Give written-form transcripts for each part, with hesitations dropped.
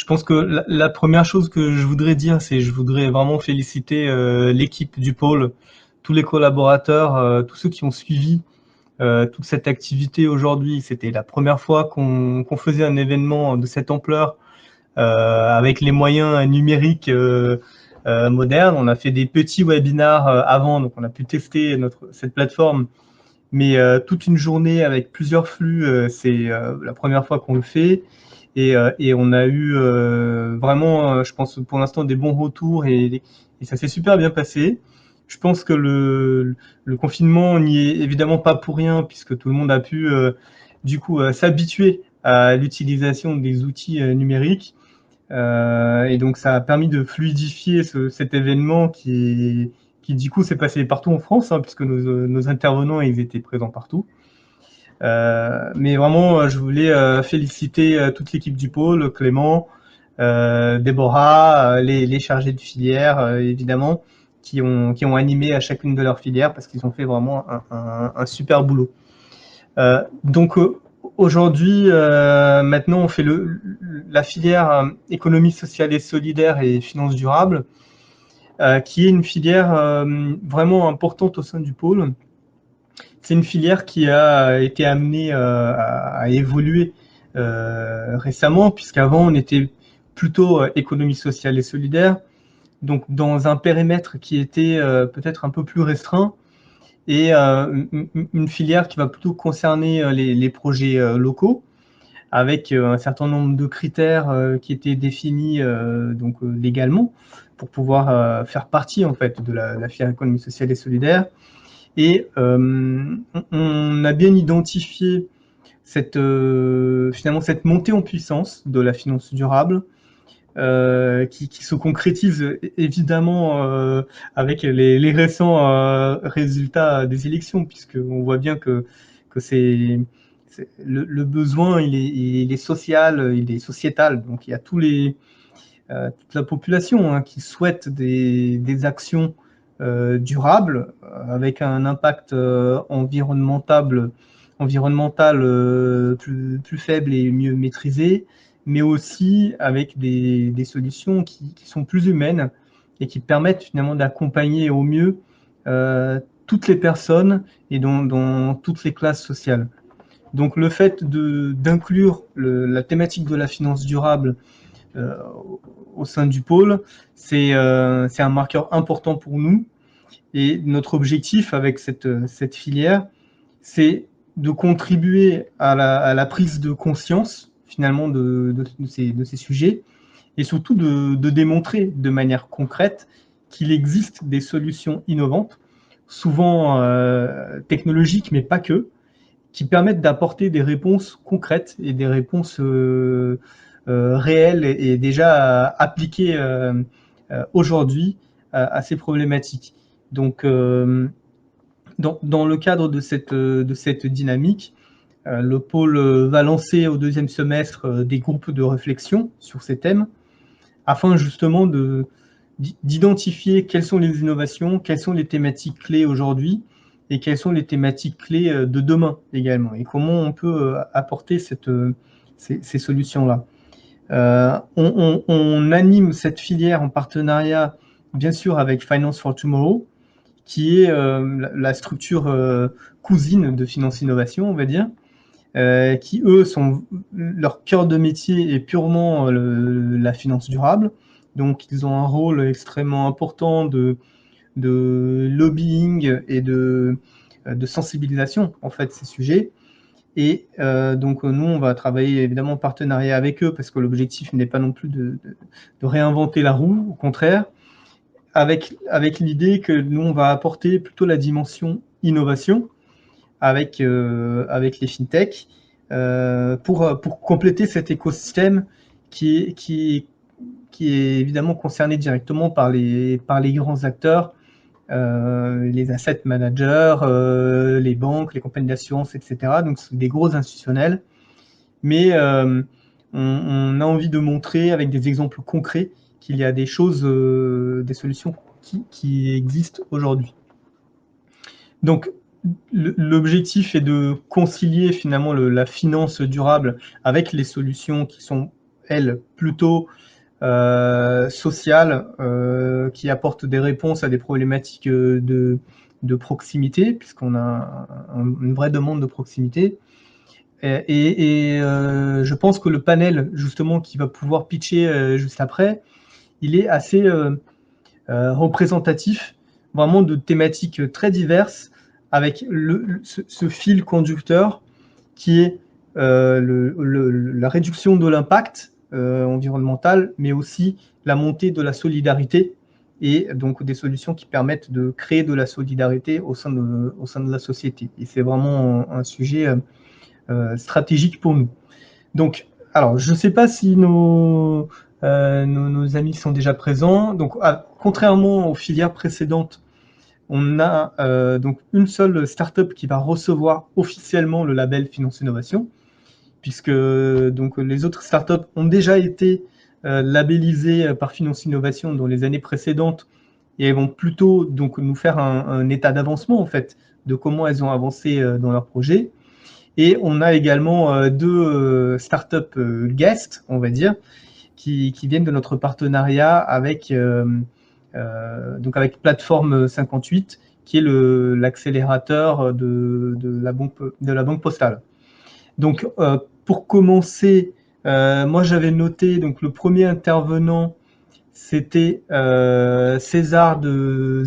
pense que la première chose que je voudrais dire, c'est je voudrais vraiment féliciter l'équipe du pôle, tous les collaborateurs, tous ceux qui ont suivi toute cette activité aujourd'hui. C'était la première fois qu'on faisait un événement de cette ampleur avec les moyens numériques modernes. On a fait des petits webinars avant, donc on a pu tester cette plateforme. Mais toute une journée avec plusieurs flux, c'est la première fois qu'on le fait. Et on a eu vraiment, je pense, pour l'instant, des bons retours et ça s'est super bien passé. Je pense que le confinement n'y est évidemment pas pour rien, puisque tout le monde a pu du coup s'habituer à l'utilisation des outils numériques. Et donc ça a permis de fluidifier cet événement qui du coup s'est passé partout en France, hein, puisque nos intervenants ils étaient présents partout. Mais vraiment, je voulais féliciter toute l'équipe du pôle, Clément, Déborah, les chargés de filière, évidemment, qui ont animé à chacune de leurs filières parce qu'ils ont fait vraiment un super boulot. Donc aujourd'hui, maintenant, on fait la filière économie sociale et solidaire et finances durables, qui est une filière vraiment importante au sein du pôle. C'est une filière qui a été amenée à évoluer récemment, puisqu'avant on était plutôt économie sociale et solidaire, donc dans un périmètre qui était peut-être un peu plus restreint, et une filière qui va plutôt concerner les projets locaux, avec un certain nombre de critères qui étaient définis légalement pour pouvoir faire partie en fait de la filière économie sociale et solidaire. Et on a bien identifié finalement cette montée en puissance de la finance durable qui se concrétise évidemment avec les récents résultats des élections, puisqu'on voit bien que le besoin, il est social, il est sociétal. Donc il y a toute la population hein, qui souhaite des actions durables avec un impact environnemental plus faible et mieux maîtrisé, mais aussi avec des solutions qui sont plus humaines et qui permettent finalement d'accompagner au mieux toutes les personnes et dans toutes les classes sociales. Donc le fait d'inclure la thématique de la finance durable euh, au sein du pôle, c'est un marqueur important pour nous. Et notre objectif avec cette filière, c'est de contribuer à la prise de conscience finalement de ces sujets et surtout de démontrer de manière concrète qu'il existe des solutions innovantes, souvent technologiques, mais pas que, qui permettent d'apporter des réponses concrètes et des réponses réelles et déjà appliquées aujourd'hui à ces problématiques. Donc, dans le cadre de cette dynamique, le pôle va lancer au deuxième semestre des groupes de réflexion sur ces thèmes, afin justement d'identifier quelles sont les innovations, quelles sont les thématiques clés aujourd'hui, et quelles sont les thématiques clés de demain également, et comment on peut apporter ces solutions-là. On anime cette filière en partenariat, bien sûr, avec Finance for Tomorrow, qui est la structure cousine de Finance Innovation, on va dire, qui, eux, leur cœur de métier est purement la finance durable. Donc, ils ont un rôle extrêmement important de lobbying et de sensibilisation, en fait, ces sujets. Et donc, nous, on va travailler évidemment en partenariat avec eux, parce que l'objectif n'est pas non plus de réinventer la roue, au contraire, avec l'idée que nous, on va apporter plutôt la dimension innovation avec les fintechs pour compléter cet écosystème qui est évidemment concerné directement par les grands acteurs, les asset managers, les banques, les compagnies d'assurance, etc. Donc, c'est des gros institutionnels. Mais on a envie de montrer avec des exemples concrets qu'il y a des choses, des solutions qui existent aujourd'hui. Donc, l'objectif est de concilier finalement la finance durable avec les solutions qui sont elle, plutôt sociale, qui apporte des réponses à des problématiques de proximité, puisqu'on a une vraie demande de proximité. Je pense que le panel, justement, qui va pouvoir pitcher juste après, il est assez représentatif, vraiment de thématiques très diverses, avec ce fil conducteur qui est la réduction de l'impact environnemental, mais aussi la montée de la solidarité et donc des solutions qui permettent de créer de la solidarité au sein de la société. Et c'est vraiment un sujet stratégique pour nous. Donc, alors, je ne sais pas si nos amis sont déjà présents. Donc, contrairement aux filières précédentes, on a donc une seule startup qui va recevoir officiellement le label Finance Innovation, puisque donc les autres startups ont déjà été labellisées par Finance Innovation dans les années précédentes, et elles vont plutôt donc nous faire un état d'avancement en fait de comment elles ont avancé dans leur projet. Et on a également deux startups guest, on va dire, qui viennent de notre partenariat avec donc avec Plateforme 58, qui est l'accélérateur de la banque postale. Donc, pour commencer, moi j'avais noté donc le premier intervenant, c'était César de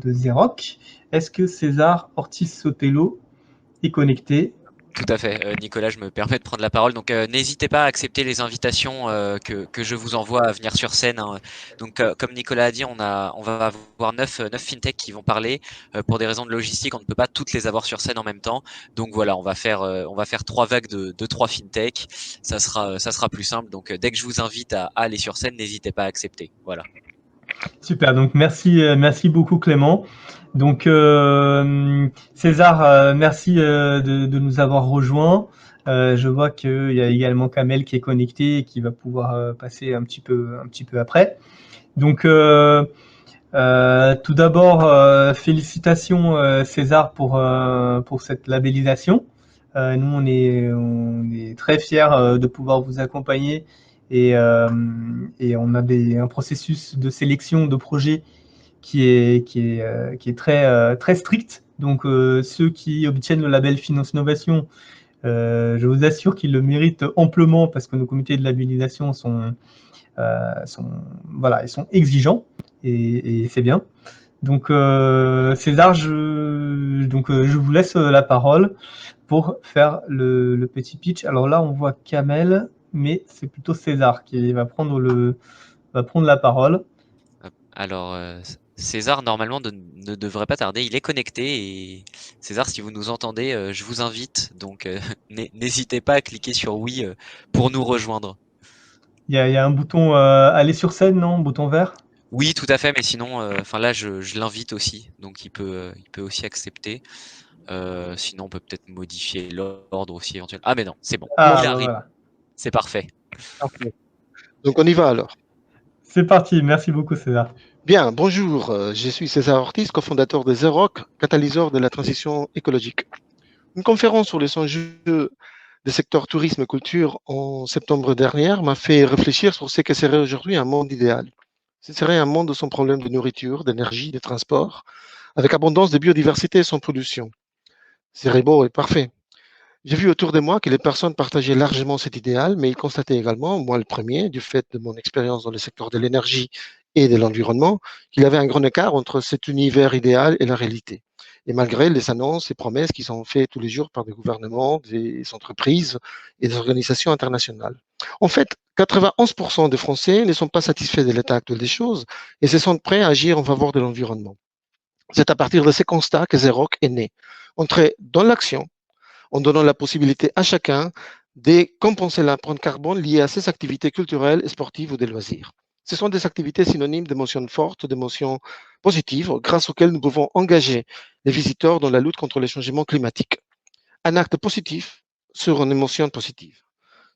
Xeroc. Est-ce que César Ortiz-Sotelo est connecté? Tout à fait, Nicolas, je me permets de prendre la parole. Donc, n'hésitez pas à accepter les invitations que je vous envoie à venir sur scène, hein. Donc, comme Nicolas a dit, on va avoir neuf fintechs qui vont parler. Pour des raisons de logistique, on ne peut pas toutes les avoir sur scène en même temps. Donc voilà, on va faire 3 vagues de 3 fintechs. Ça sera plus simple. Donc, dès que je vous invite à aller sur scène, n'hésitez pas à accepter. Voilà. Super, donc merci beaucoup Clément. Donc César, merci de nous avoir rejoints. Je vois qu'il y a également Kamel qui est connecté et qui va pouvoir passer un petit peu après. Donc tout d'abord, félicitations César pour cette labellisation. Nous, on est très fiers de pouvoir vous accompagner et on a un processus de sélection de projets qui est très strict. Donc, ceux qui obtiennent le label Finance Innovation, je vous assure qu'ils le méritent amplement parce que nos comités de labellisation voilà, ils sont exigeants et c'est bien. Donc, César, je vous laisse la parole pour faire le petit pitch. Alors là, on voit Kamel, mais c'est plutôt César qui va prendre la parole. Alors, César, normalement, ne devrait pas tarder. Il est connecté. Et César, si vous nous entendez, je vous invite. Donc, n'hésitez pas à cliquer sur oui pour nous rejoindre. Il y a un bouton aller sur scène, non? Bouton vert? Oui, tout à fait. Mais sinon, enfin là, je l'invite aussi. Donc, il peut aussi accepter. Sinon, on peut peut-être modifier l'ordre aussi éventuellement. Ah, mais non, c'est bon. Ah, Il bah arrive. voilà. C'est parfait. Parfait. Donc on y va alors. C'est parti. Merci beaucoup, César. Bien, bonjour, je suis César Ortiz, cofondateur de Xeroc, catalyseur de la transition écologique. Une conférence sur les enjeux des secteurs tourisme et culture en septembre dernier m'a fait réfléchir sur ce que serait aujourd'hui un monde idéal. Ce serait un monde sans problème de nourriture, d'énergie, de transport, avec abondance de biodiversité et sans pollution. Ce serait beau et parfait. J'ai vu autour de moi que les personnes partageaient largement cet idéal, mais ils constataient également, moi le premier, du fait de mon expérience dans le secteur de l'énergie et de l'environnement, qu'il y avait un grand écart entre cet univers idéal et la réalité. Et malgré les annonces et promesses qui sont faites tous les jours par des gouvernements, des entreprises et des organisations internationales. En fait, 91% des Français ne sont pas satisfaits de l'état actuel des choses et se sentent prêts à agir en faveur de l'environnement. C'est à partir de ces constats que Xeroc est né. Entrer dans l'action en donnant la possibilité à chacun de compenser l'empreinte carbone liée à ses activités culturelles, sportives ou de loisirs. Ce sont des activités synonymes d'émotions fortes, d'émotions positives, grâce auxquelles nous pouvons engager les visiteurs dans la lutte contre les changements climatiques. Un acte positif sur une émotion positive.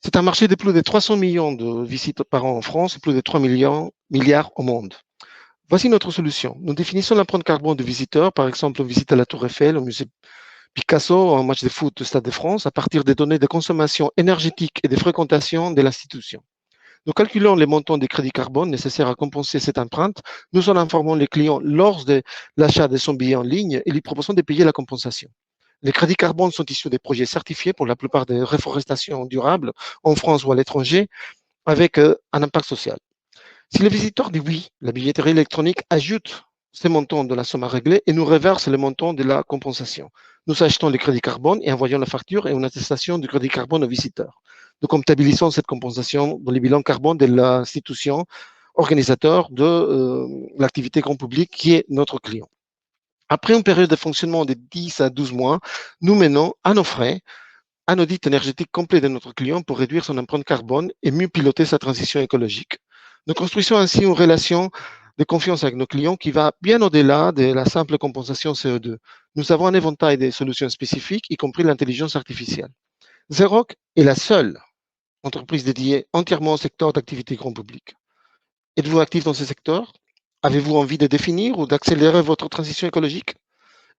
C'est un marché de plus de 300 millions de visites par an en France et plus de 3 milliards au monde. Voici notre solution. Nous définissons l'empreinte carbone du visiteur, par exemple, une visite à la Tour Eiffel, au musée Picasso, un match de foot au Stade de France, à partir des données de consommation énergétique et de fréquentation de l'institution. Nous calculons les montants des crédits carbone nécessaires à compenser cette empreinte. Nous en informons les clients lors de l'achat de son billet en ligne et lui proposons de payer la compensation. Les crédits carbone sont issus des projets certifiés pour la plupart des réforestations durables en France ou à l'étranger avec un impact social. Si le visiteur dit oui, la billetterie électronique ajoute ces montants de la somme à régler et nous reverse le montant de la compensation. Nous achetons les crédits carbone et envoyons la facture et une attestation du crédit carbone au visiteur. Nous comptabilisons cette compensation dans les bilans carbone de l'institution organisateur de l'activité grand public qui est notre client. Après une période de fonctionnement de 10 à 12 mois, nous menons à nos frais un audit énergétique complet de notre client pour réduire son empreinte carbone et mieux piloter sa transition écologique. Nous construisons ainsi une relation de confiance avec nos clients qui va bien au-delà de la simple compensation CO2. Nous avons un éventail de solutions spécifiques, y compris l'intelligence artificielle. Xerox est la seule entreprise dédiée entièrement au secteur d'activité grand public. Êtes-vous actif dans ce secteur? Avez-vous envie de définir ou d'accélérer votre transition écologique?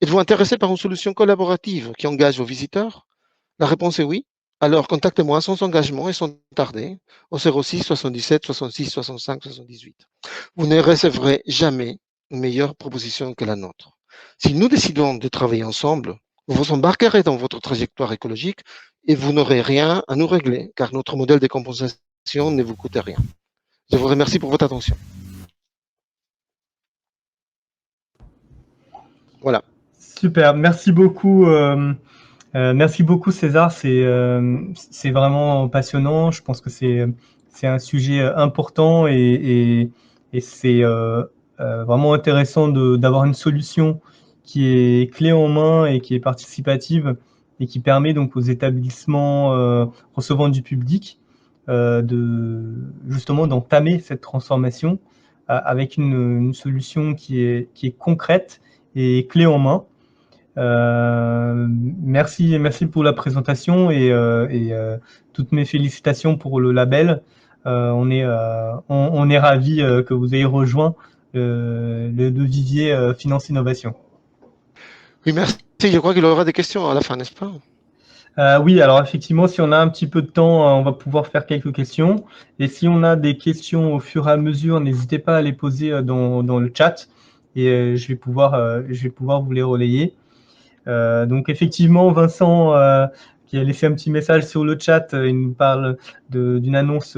Êtes-vous intéressé par une solution collaborative qui engage vos visiteurs? La réponse est oui. Alors, contactez-moi sans engagement et sans tarder au 06 77 66 65 78. Vous ne recevrez jamais une meilleure proposition que la nôtre. Si nous décidons de travailler ensemble, vous vous embarquerez dans votre trajectoire écologique et vous n'aurez rien à nous régler, car notre modèle de compensation ne vous coûte rien. Je vous remercie pour votre attention. Voilà. Super, merci beaucoup. Merci beaucoup César, c'est vraiment passionnant. Je pense que c'est un sujet important et c'est vraiment intéressant d'avoir une solution qui est clé en main et qui est participative et qui permet donc aux établissements recevant du public justement d'entamer cette transformation avec une solution qui est concrète et clé en main. Merci pour la présentation et toutes mes félicitations pour le label. On est ravis que vous ayez rejoint le vivier Finance Innovation. Oui, merci. Je crois qu'il y aura des questions à la fin, n'est-ce pas? Oui, alors effectivement, si on a un petit peu de temps, on va pouvoir faire quelques questions. Et si on a des questions au fur et à mesure, n'hésitez pas à les poser dans le chat et je vais pouvoir vous les relayer. Donc effectivement, Vincent, qui a laissé un petit message sur le chat, il nous parle d'une annonce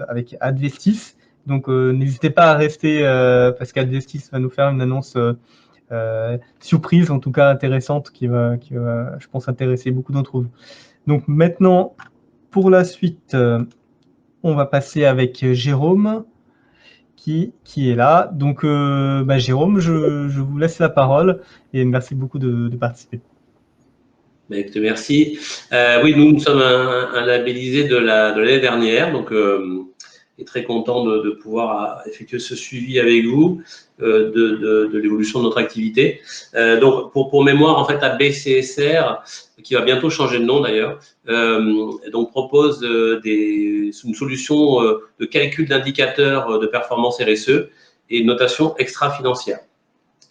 avec Advestis. Donc n'hésitez pas à rester parce qu'Advestis va nous faire une annonce surprise, en tout cas intéressante, qui va, je pense, intéresser beaucoup d'entre vous. Donc maintenant, pour la suite, on va passer avec Jérôme qui est là. Donc Jérôme, je vous laisse la parole et merci beaucoup de participer. Écoutez, merci. Oui, nous sommes un labellisé de l'année dernière, donc et très content de pouvoir effectuer ce suivi avec vous de l'évolution de notre activité. Donc pour mémoire, en fait, ABCSR, qui va bientôt changer de nom d'ailleurs, donc propose une solution de calcul d'indicateurs de performance RSE et de notation extra-financière.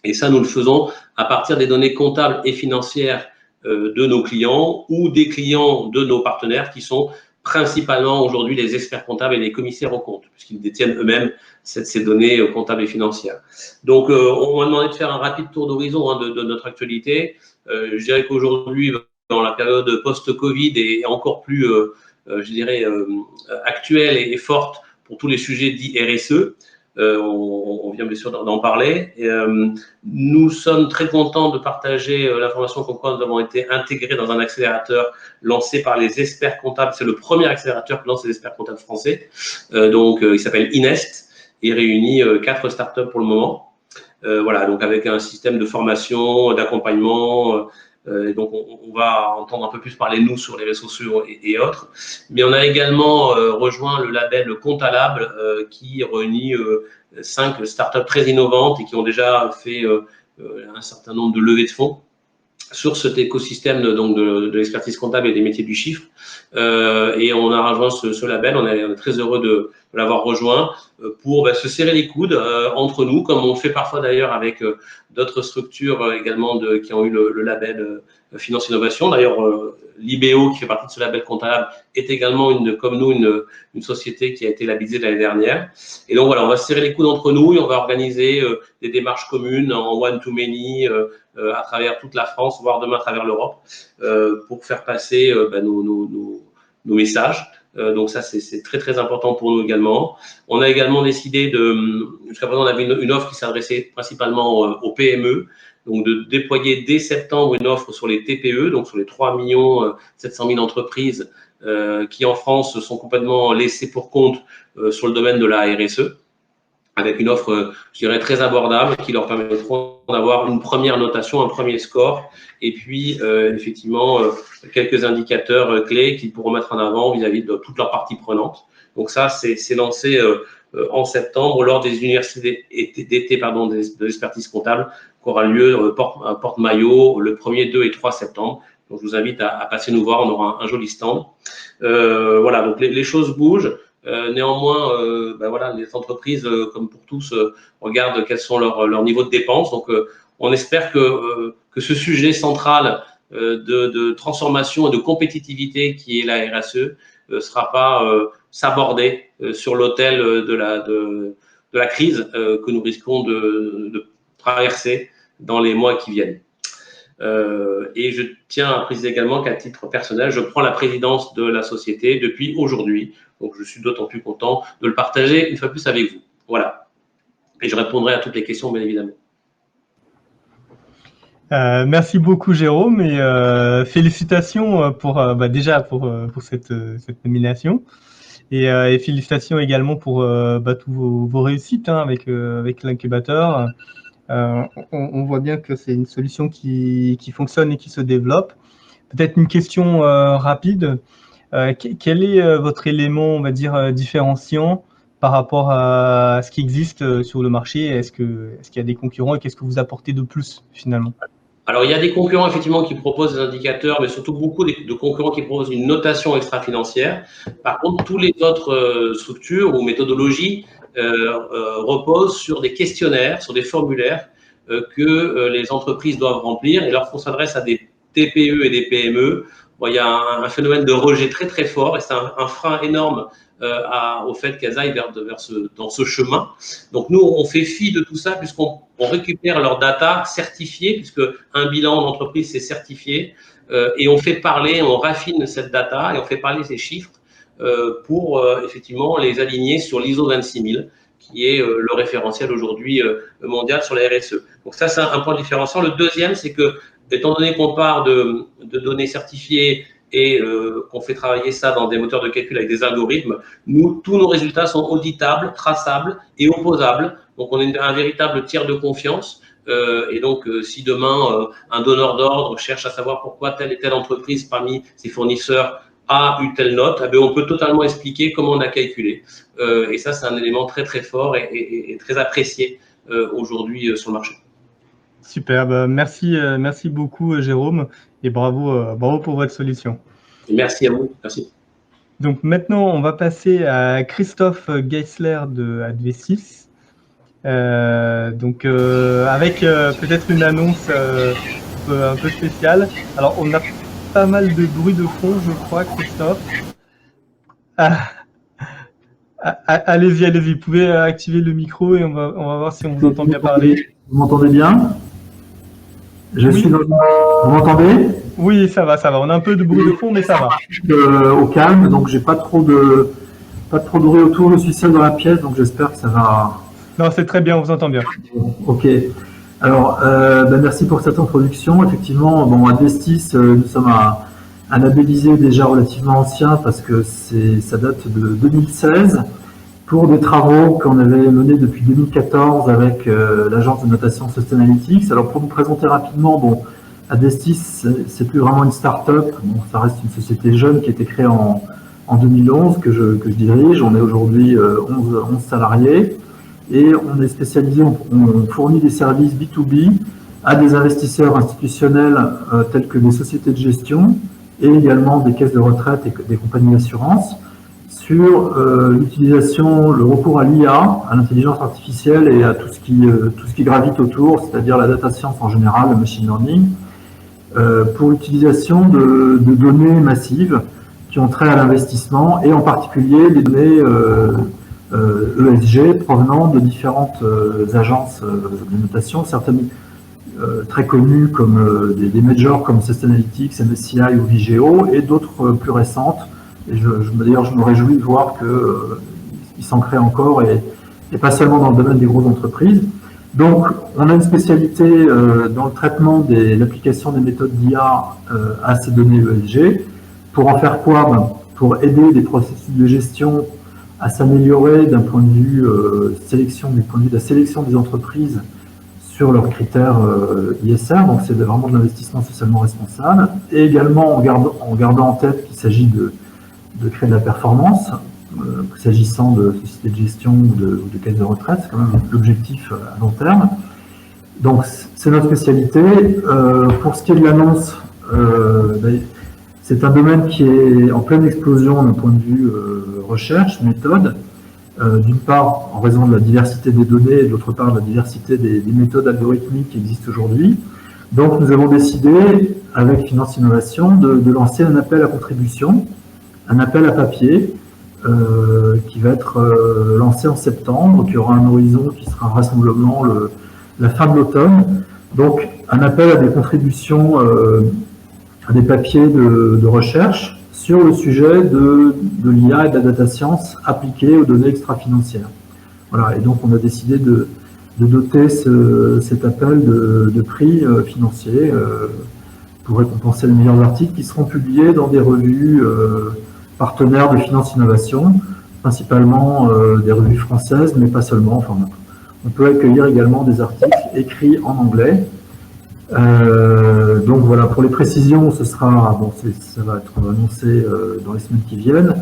Et ça, nous le faisons à partir des données comptables et financières de nos clients ou des clients de nos partenaires qui sont principalement aujourd'hui les experts comptables et les commissaires aux comptes, puisqu'ils détiennent eux-mêmes ces données comptables et financières. Donc, on m'a demandé de faire un rapide tour d'horizon de notre actualité. Je dirais qu'aujourd'hui, dans la période post-Covid et encore plus, je dirais, actuelle et forte pour tous les sujets dits RSE, on vient bien sûr d'en parler. Et, nous sommes très contents de partager l'information comme quoi nous avons été intégrés dans un accélérateur lancé par les experts comptables. C'est le premier accélérateur que lancent les experts comptables français. Donc, il s'appelle Inest et réunit 4 startups pour le moment. Voilà, donc avec un système de formation, d'accompagnement. Donc, on va entendre un peu plus parler de nous sur les réseaux sociaux et autres. Mais on a également rejoint le label Comptalab qui réunit 5 startups très innovantes et qui ont déjà fait un certain nombre de levées de fonds. sur cet écosystème de l'expertise comptable et des métiers du chiffre. Et on a rejoint ce label, on est très heureux de l'avoir rejoint pour se serrer les coudes entre nous, comme on le fait parfois d'ailleurs avec d'autres structures également qui ont eu le label Finance Innovation. D'ailleurs, l'IBO, qui fait partie de ce label comptable, est également, comme nous, une société qui a été labellisée l'année dernière. Et donc voilà, on va se serrer les coudes entre nous et on va organiser des démarches communes en one-to-many à travers toute la France, voire demain à travers l'Europe, pour faire passer nos messages. Donc ça, c'est très, très important pour nous également. On a également décidé jusqu'à présent, on avait une offre qui s'adressait principalement aux PME, donc de déployer dès septembre une offre sur les TPE, donc sur les 3 700 000 entreprises qui en France sont complètement laissées pour compte sur le domaine de la RSE, avec une offre, je dirais, très abordable qui leur permettront d'avoir une première notation, un premier score, et puis effectivement quelques indicateurs clés qu'ils pourront mettre en avant vis-à-vis de toutes leurs parties prenantes. Donc ça, c'est lancé en septembre lors des universités d'été de l'expertise comptable qui aura lieu à Porte-Maillot le 1er, 2 et 3 septembre. Donc je vous invite à passer nous voir, on aura un joli stand. Voilà, donc les choses bougent. Néanmoins, voilà, les entreprises, comme pour tous, regardent quels sont leurs niveaux de dépenses. Donc, on espère que ce sujet central de transformation et de compétitivité qui est la RSE sera pas sabordé sur l'autel de la crise que nous risquons de traverser dans les mois qui viennent. Et je tiens à préciser également qu'à titre personnel, je prends la présidence de la société depuis aujourd'hui. Donc, je suis d'autant plus content de le partager une fois plus avec vous. Voilà. Et je répondrai à toutes les questions, bien évidemment. Merci beaucoup, Jérôme, et félicitations déjà pour cette nomination. Et félicitations également pour tous vos réussites avec l'incubateur. On voit bien que c'est une solution qui fonctionne et qui se développe. Peut-être une question rapide. Quel est votre élément, on va dire, différenciant par rapport à ce qui existe sur le marché? Est-ce qu'il y a des concurrents et qu'est-ce que vous apportez de plus finalement? Alors, il y a des concurrents effectivement qui proposent des indicateurs, mais surtout beaucoup de concurrents qui proposent une notation extra-financière. Par contre, tous les autres structures ou méthodologies reposent sur des questionnaires, sur des formulaires que les entreprises doivent remplir. Et lorsqu'on s'adresse à des TPE et des PME, il y a un phénomène de rejet très très fort et c'est un frein énorme au fait qu'elles aillent dans ce chemin. Donc nous, on fait fi de tout ça puisqu'on récupère leurs data certifiées, puisque un bilan d'entreprise c'est certifié, et on fait parler, on raffine cette data et on fait parler ces chiffres pour effectivement les aligner sur l'ISO 26000 qui est le référentiel aujourd'hui mondial sur la RSE. Donc ça, c'est un point différenciant. Le deuxième, c'est que étant donné qu'on part de données certifiées et qu'on fait travailler ça dans des moteurs de calcul avec des algorithmes, tous nos résultats sont auditables, traçables et opposables. Donc, on est un véritable tiers de confiance. Et donc, si demain, un donneur d'ordre cherche à savoir pourquoi telle et telle entreprise parmi ses fournisseurs a eu telle note, on peut totalement expliquer comment on a calculé. Et ça, c'est un élément très, très fort et très apprécié aujourd'hui sur le marché. Super, merci beaucoup Jérôme et bravo pour votre solution. Merci à vous, merci. Donc maintenant, on va passer à Christophe Geisler de Advestis. Avec peut-être une annonce un peu spéciale. Alors, on a pas mal de bruit de fond, je crois, Christophe. Allez-y, vous pouvez activer le micro et on va voir si on vous entend bien parler. Vous m'entendez bien? Oui. Vous m'entendez? Oui, ça va. On a un peu de bruit de fond, mais ça va. Au calme, donc j'ai pas trop de bruit autour. Je suis seul dans la pièce, donc j'espère que ça va. Non, c'est très bien, on vous entend bien. Ok. Alors, merci pour cette introduction. Effectivement, Advestis, nous sommes un labellisé déjà relativement ancien parce que ça date de 2016 pour des travaux qu'on avait menés depuis 2014 avec l'agence de notation Sustainalytics. Alors, pour vous présenter rapidement, Advestis, c'est plus vraiment une start-up. Ça reste une société jeune qui a été créée en 2011 que je dirige. On est aujourd'hui 11 salariés. Et on est spécialisé, on fournit des services B2B à des investisseurs institutionnels tels que des sociétés de gestion et également des caisses de retraite et des compagnies d'assurance sur l'utilisation, le recours à l'IA, à l'intelligence artificielle et à tout ce qui gravite autour, c'est-à-dire la data science en général, le machine learning, pour l'utilisation de données massives qui ont trait à l'investissement et en particulier les données ESG provenant de différentes agences de notation, certaines très connues comme des majors comme Sustainalytics, MSCI ou Vigeo, et d'autres plus récentes. Et d'ailleurs, je me réjouis de voir qu'ils s'en créent encore, et pas seulement dans le domaine des grosses entreprises. Donc, on a une spécialité dans le traitement de l'application des méthodes d'IA à ces données ESG. Pour en faire quoi? Pour aider les processus de gestion à s'améliorer d'un point de vue sélection, du point de vue de la sélection des entreprises sur leurs critères ISR, donc c'est vraiment de l'investissement socialement responsable, et également en gardant en tête qu'il s'agit de créer de la performance, s'agissant de sociétés de gestion ou de caisses de retraite, c'est quand même l'objectif à long terme. Donc c'est notre spécialité. Pour ce qui est de l'annonce, c'est un domaine qui est en pleine explosion d'un point de vue recherche, méthode. D'une part, en raison de la diversité des données, et d'autre part, de la diversité des méthodes algorithmiques qui existent aujourd'hui. Donc, nous avons décidé, avec Finance Innovation, de lancer un appel à contribution, un appel à papier, qui va être lancé en septembre, qui aura un horizon qui sera vraisemblablement la fin de l'automne. Donc, un appel à des contributions, à des papiers de recherche sur le sujet de l'IA et de la data science appliquée aux données extra-financières. Voilà, et donc on a décidé de doter cet appel de prix financiers pour récompenser les meilleurs articles qui seront publiés dans des revues partenaires de Finance Innovation, principalement des revues françaises, mais pas seulement. Enfin, on peut accueillir également des articles écrits en anglais. Donc voilà, pour les précisions, ça va être annoncé dans les semaines qui viennent.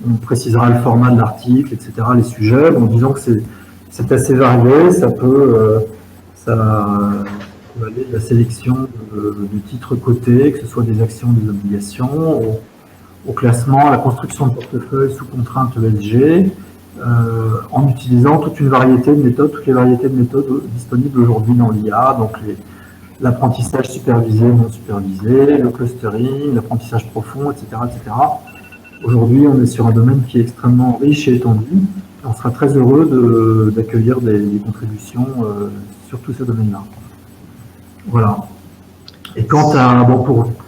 On précisera le format de l'article, etc., les sujets. Bon, disons que c'est assez varié, ça peut aller de la sélection de titres cotés, que ce soit des actions, des obligations, au classement, à la construction de portefeuilles sous contrainte ESG, en utilisant toute une variété de méthodes, toutes les variétés de méthodes disponibles aujourd'hui dans l'IA, donc l'apprentissage supervisé, non supervisé, le clustering, l'apprentissage profond, etc., etc. Aujourd'hui, on est sur un domaine qui est extrêmement riche et étendu. On sera très heureux d'accueillir des contributions sur tous ces domaines-là. Voilà. Et pour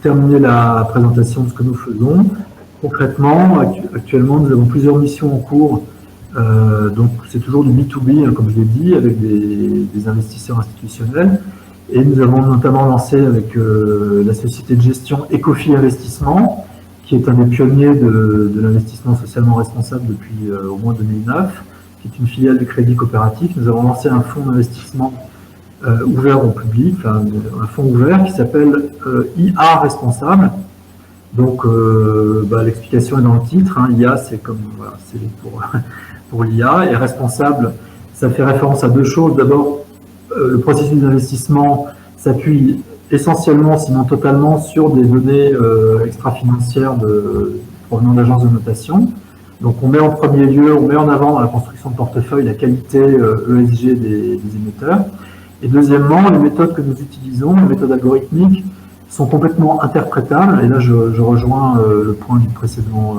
terminer la présentation de ce que nous faisons, concrètement, actuellement, nous avons plusieurs missions en cours. Donc, c'est toujours du B2B, comme je l'ai dit, avec des investisseurs institutionnels. Et nous avons notamment lancé avec la société de gestion Ecofi Investissement, qui est un des pionniers de l'investissement socialement responsable depuis au moins 2009, qui est une filiale du Crédit Coopératif. Nous avons lancé un fonds d'investissement ouvert au public, un fonds ouvert qui s'appelle IA Responsable. Donc, l'explication est dans le titre. IA, c'est pour l'IA, et responsable, ça fait référence à deux choses. D'abord, le processus d'investissement s'appuie essentiellement, sinon totalement, sur des données extra-financières provenant d'agences de notation. Donc on met en premier lieu, on met en avant dans la construction de portefeuille la qualité ESG des émetteurs. Et deuxièmement, les méthodes que nous utilisons, les méthodes algorithmiques, sont complètement interprétables. Et là, je rejoins le point du précédent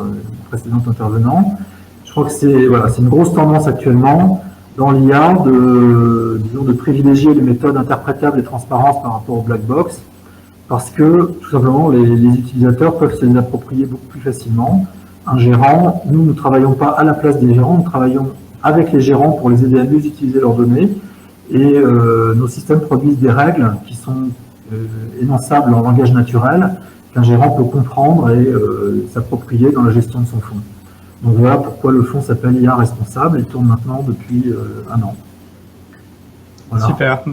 intervenant. Je crois que c'est une grosse tendance actuellement dans l'IA de privilégier les méthodes interprétables et transparentes par rapport au black box, parce que tout simplement les utilisateurs peuvent se les approprier beaucoup plus facilement. Un gérant, nous ne travaillons pas à la place des gérants, nous travaillons avec les gérants pour les aider à mieux utiliser leurs données, et nos systèmes produisent des règles qui sont énonçables en langage naturel, qu'un gérant peut comprendre et s'approprier dans la gestion de son fonds. Donc voilà pourquoi le fonds s'appelle IA Responsable et tourne maintenant depuis un an. Voilà. Super.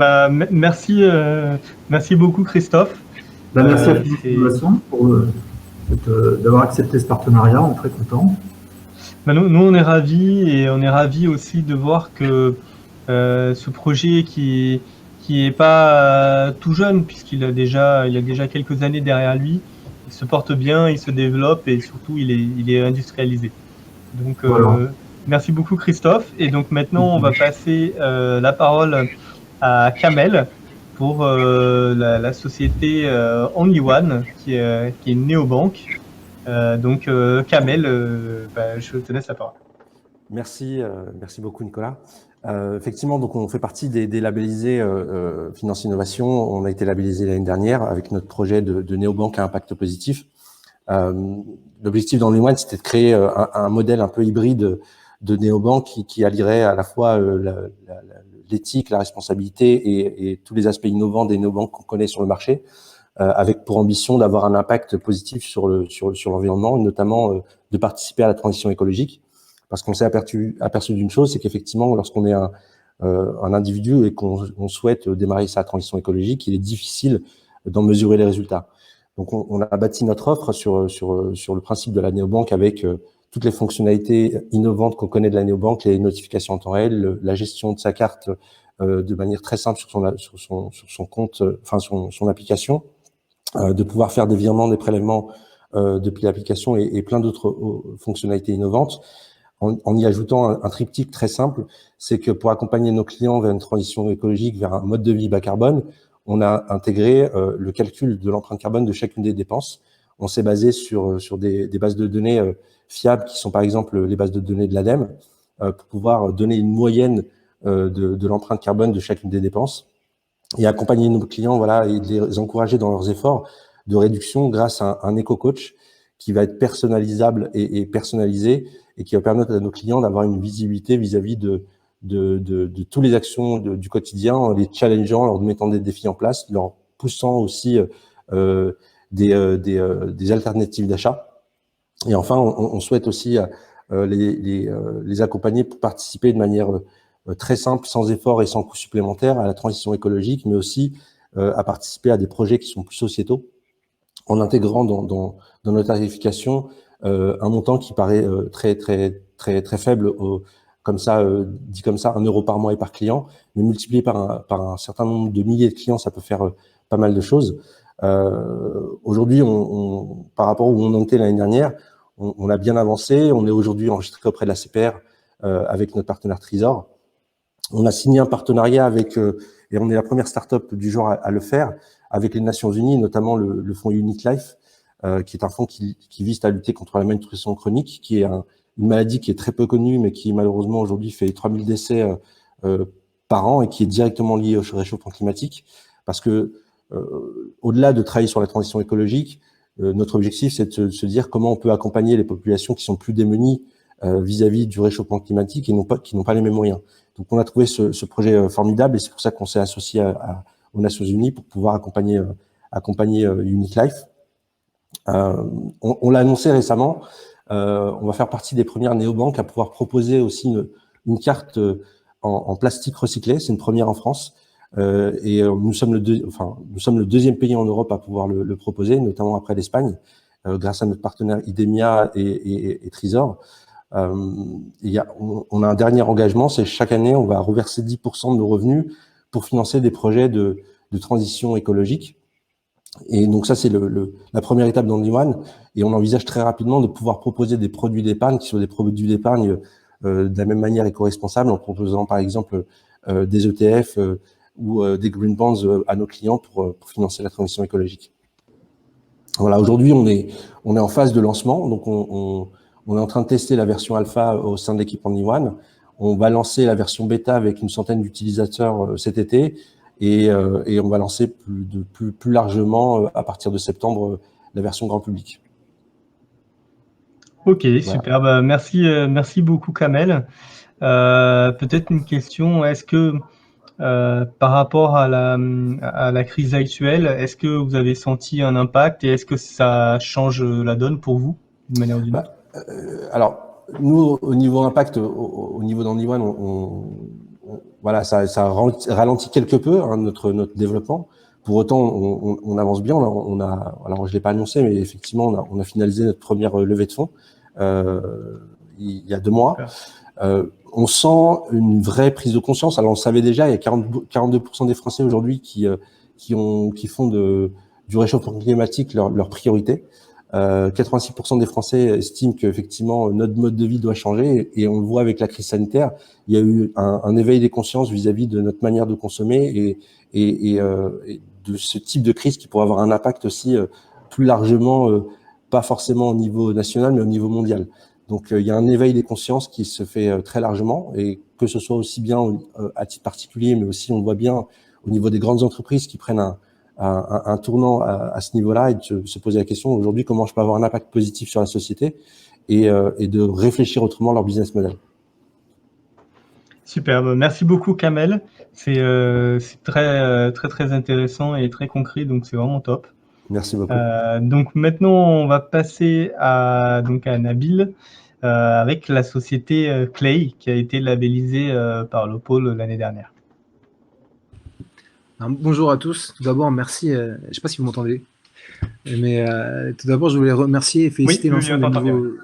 Merci beaucoup Christophe. Merci à Finance pour d'avoir accepté ce partenariat, on est très contents. Nous on est ravis, et on est ravis aussi de voir que ce projet qui qui est pas tout jeune, puisqu'il a déjà quelques années derrière lui. Il se porte bien, il se développe et surtout il est industrialisé. Donc Voilà. merci beaucoup Christophe. Et donc maintenant on va passer la parole à Kamel pour la société Only One qui est une néobanque. Donc Kamel, je te laisse la parole. Merci beaucoup Nicolas. Effectivement, donc on fait partie des labellisés Finance Innovation. On a été labellisé l'année dernière avec notre projet de néobanque à impact positif. L'objectif dans Only One, c'était de créer un modèle un peu hybride de néobanque qui allierait à la fois l'éthique, la responsabilité et tous les aspects innovants des néobanques qu'on connaît sur le marché, avec pour ambition d'avoir un impact positif sur l'environnement, et notamment de participer à la transition écologique. Parce qu'on s'est aperçu d'une chose, c'est qu'effectivement, lorsqu'on est un individu et qu'on souhaite démarrer sa transition écologique, il est difficile d'en mesurer les résultats. Donc, on a bâti notre offre sur le principe de la néobanque avec toutes les fonctionnalités innovantes qu'on connaît de la néobanque, les notifications en temps réel, la gestion de sa carte de manière très simple sur son compte, enfin son application, de pouvoir faire des virements, des prélèvements depuis l'application et plein d'autres fonctionnalités innovantes. En y ajoutant un triptyque très simple, c'est que pour accompagner nos clients vers une transition écologique, vers un mode de vie bas carbone, on a intégré le calcul de l'empreinte carbone de chacune des dépenses. On s'est basé sur des bases de données fiables qui sont par exemple les bases de données de l'ADEME pour pouvoir donner une moyenne de l'empreinte carbone de chacune des dépenses et accompagner nos clients, voilà, et les encourager dans leurs efforts de réduction grâce à un éco-coach qui va être personnalisable et personnalisé et qui va permettre à nos clients d'avoir une visibilité vis-à-vis de toutes les actions du quotidien, en les challengeant, leur mettant des défis en place, leur poussant aussi des alternatives d'achat. Et enfin, on souhaite aussi les accompagner pour participer de manière très simple, sans effort et sans coût supplémentaire à la transition écologique, mais aussi à participer à des projets qui sont plus sociétaux, en intégrant dans notre tarification un montant qui paraît très faible, comme ça, dit comme ça, 1 euro par mois et par client, mais multiplié par un certain nombre de milliers de clients, ça peut faire pas mal de choses. Aujourd'hui, par rapport où on en était l'année dernière, on a bien avancé. On est aujourd'hui enregistré auprès de la CPR avec notre partenaire Trésor. On a signé un partenariat avec, et on est la première start-up du genre à le faire, avec les Nations Unies, notamment le fonds Unique Life, qui est un fonds qui vise à lutter contre la malnutrition chronique, qui est une maladie qui est très peu connue, mais qui malheureusement aujourd'hui fait 3000 décès par an et qui est directement liée au réchauffement climatique. Parce que au-delà de travailler sur la transition écologique, notre objectif, c'est de se dire comment on peut accompagner les populations qui sont plus démunies vis-à-vis du réchauffement climatique et qui n'ont pas les mêmes moyens. Donc, on a trouvé ce projet formidable et c'est pour ça qu'on s'est associé aux Nations Unies pour pouvoir accompagner Unique Life. On l'a annoncé récemment, on va faire partie des premières néobanques à pouvoir proposer aussi une carte en plastique recyclé. C'est une première en France. Et nous sommes le deuxième pays en Europe à pouvoir le proposer, notamment après l'Espagne, grâce à notre partenaire Idemia et Trésor. On a un dernier engagement, c'est chaque année, on va reverser 10% de nos revenus pour financer des projets de transition écologique. Et donc ça, c'est la première étape dans Only One. Et on envisage très rapidement de pouvoir proposer des produits d'épargne qui sont des produits d'épargne de la même manière éco-responsables, en proposant par exemple des ETF ou des green bonds à nos clients pour financer la transition écologique. Voilà, aujourd'hui, on est en phase de lancement, donc on est en train de tester la version alpha au sein de l'équipe Only One. On va lancer la version bêta avec une centaine d'utilisateurs cet été et on va lancer plus largement à partir de septembre la version grand public. Ok, voilà. Super. Bah, merci beaucoup Kamel. Peut-être une question. Est-ce que par rapport à la crise actuelle, est-ce que vous avez senti un impact et est-ce que ça change la donne pour vous d'une manière ou d'une autre? Alors, nous, au niveau impact, au niveau d'Only One, voilà, ça ralentit quelque peu notre développement. Pour autant, on avance bien. Alors, je l'ai pas annoncé, mais effectivement, on a finalisé notre première levée de fonds il y a 2 mois. On sent une vraie prise de conscience. Alors on le savait déjà, il y a 42% des Français aujourd'hui qui font du réchauffement climatique leur priorité. 86% des Français estiment qu'effectivement notre mode de vie doit changer, et on le voit avec la crise sanitaire. Il y a eu un éveil des consciences vis-à-vis de notre manière de consommer et de ce type de crise qui pourrait avoir un impact aussi plus largement, pas forcément au niveau national, mais au niveau mondial. Donc il y a un éveil des consciences qui se fait très largement, et que ce soit aussi bien à titre particulier, mais aussi on le voit bien au niveau des grandes entreprises qui prennent un tournant à ce niveau-là, et de se poser la question aujourd'hui comment je peux avoir un impact positif sur la société, et de réfléchir autrement leur business model. Super, merci beaucoup Kamel. C'est très intéressant et très concret, donc c'est vraiment top. Merci beaucoup. Donc maintenant on va passer à Nabil avec la société Clay qui a été labellisée par le pôle l'année dernière. Bonjour à tous. Tout d'abord, merci. Je ne sais pas si vous m'entendez, mais tout d'abord, je voulais remercier et féliciter l'ensemble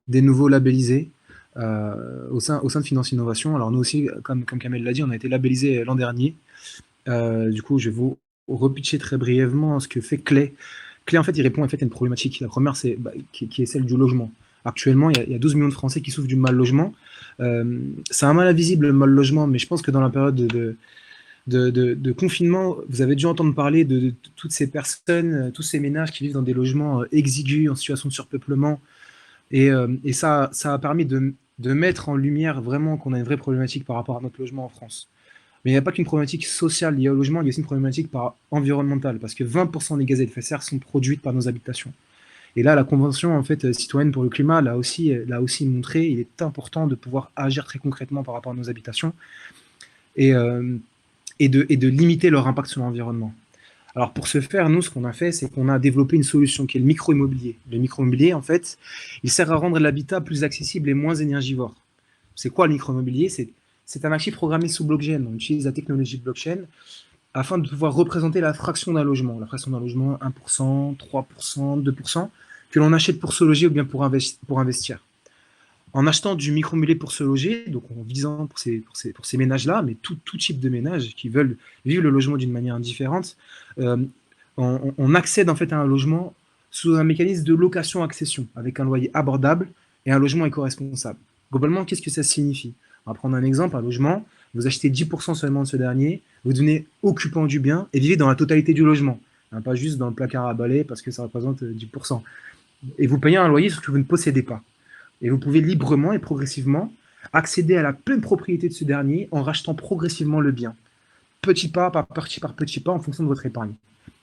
des nouveaux labellisés au sein de Finance Innovation. Alors nous aussi, comme Kamel l'a dit, on a été labellisé l'an dernier. Du coup, je vais vous repitcher très brièvement ce que fait Clay. Clay, en fait, il répond en fait à une problématique. La première, c'est qui est celle du logement. Actuellement, il y a 12 millions de Français qui souffrent du mal logement. C'est un mal invisible, le mal logement, mais je pense que dans la période de confinement, vous avez dû entendre parler de toutes ces personnes, tous ces ménages qui vivent dans des logements exigus, en situation de surpeuplement. Et ça a permis de mettre en lumière vraiment qu'on a une vraie problématique par rapport à notre logement en France. Mais il n'y a pas qu'une problématique sociale liée au logement, il y a aussi une problématique environnementale, parce que 20% des gaz à effet de serre sont produits par nos habitations. Et là, la Convention en fait, citoyenne pour le climat l'a aussi montré, il est important de pouvoir agir très concrètement par rapport à nos habitations et de limiter leur impact sur l'environnement. Alors pour ce faire, nous, ce qu'on a fait, c'est qu'on a développé une solution qui est le micro-immobilier. Le micro-immobilier, en fait, il sert à rendre l'habitat plus accessible et moins énergivore. C'est quoi le micro-immobilier ? C'est un actif programmé sous blockchain. On utilise la technologie de blockchain afin de pouvoir représenter la fraction d'un logement. La fraction d'un logement, 1%, 3%, 2%, que l'on achète pour se loger ou bien pour investir. En achetant du micro-immobilier pour se loger, donc en visant pour ces ménages-là, mais tout type de ménages qui veulent vivre le logement d'une manière différente, on accède en fait à un logement sous un mécanisme de location-accession, avec un loyer abordable et un logement éco-responsable. Globalement, qu'est-ce que ça signifie ? On va prendre un exemple, un logement, vous achetez 10% seulement de ce dernier, vous devenez occupant du bien et vivez dans la totalité du logement, hein, pas juste dans le placard à balai parce que ça représente 10%. Et vous payez un loyer sur ce que vous ne possédez pas. Et vous pouvez librement et progressivement accéder à la pleine propriété de ce dernier en rachetant progressivement le bien. Petit pas par petit pas en fonction de votre épargne.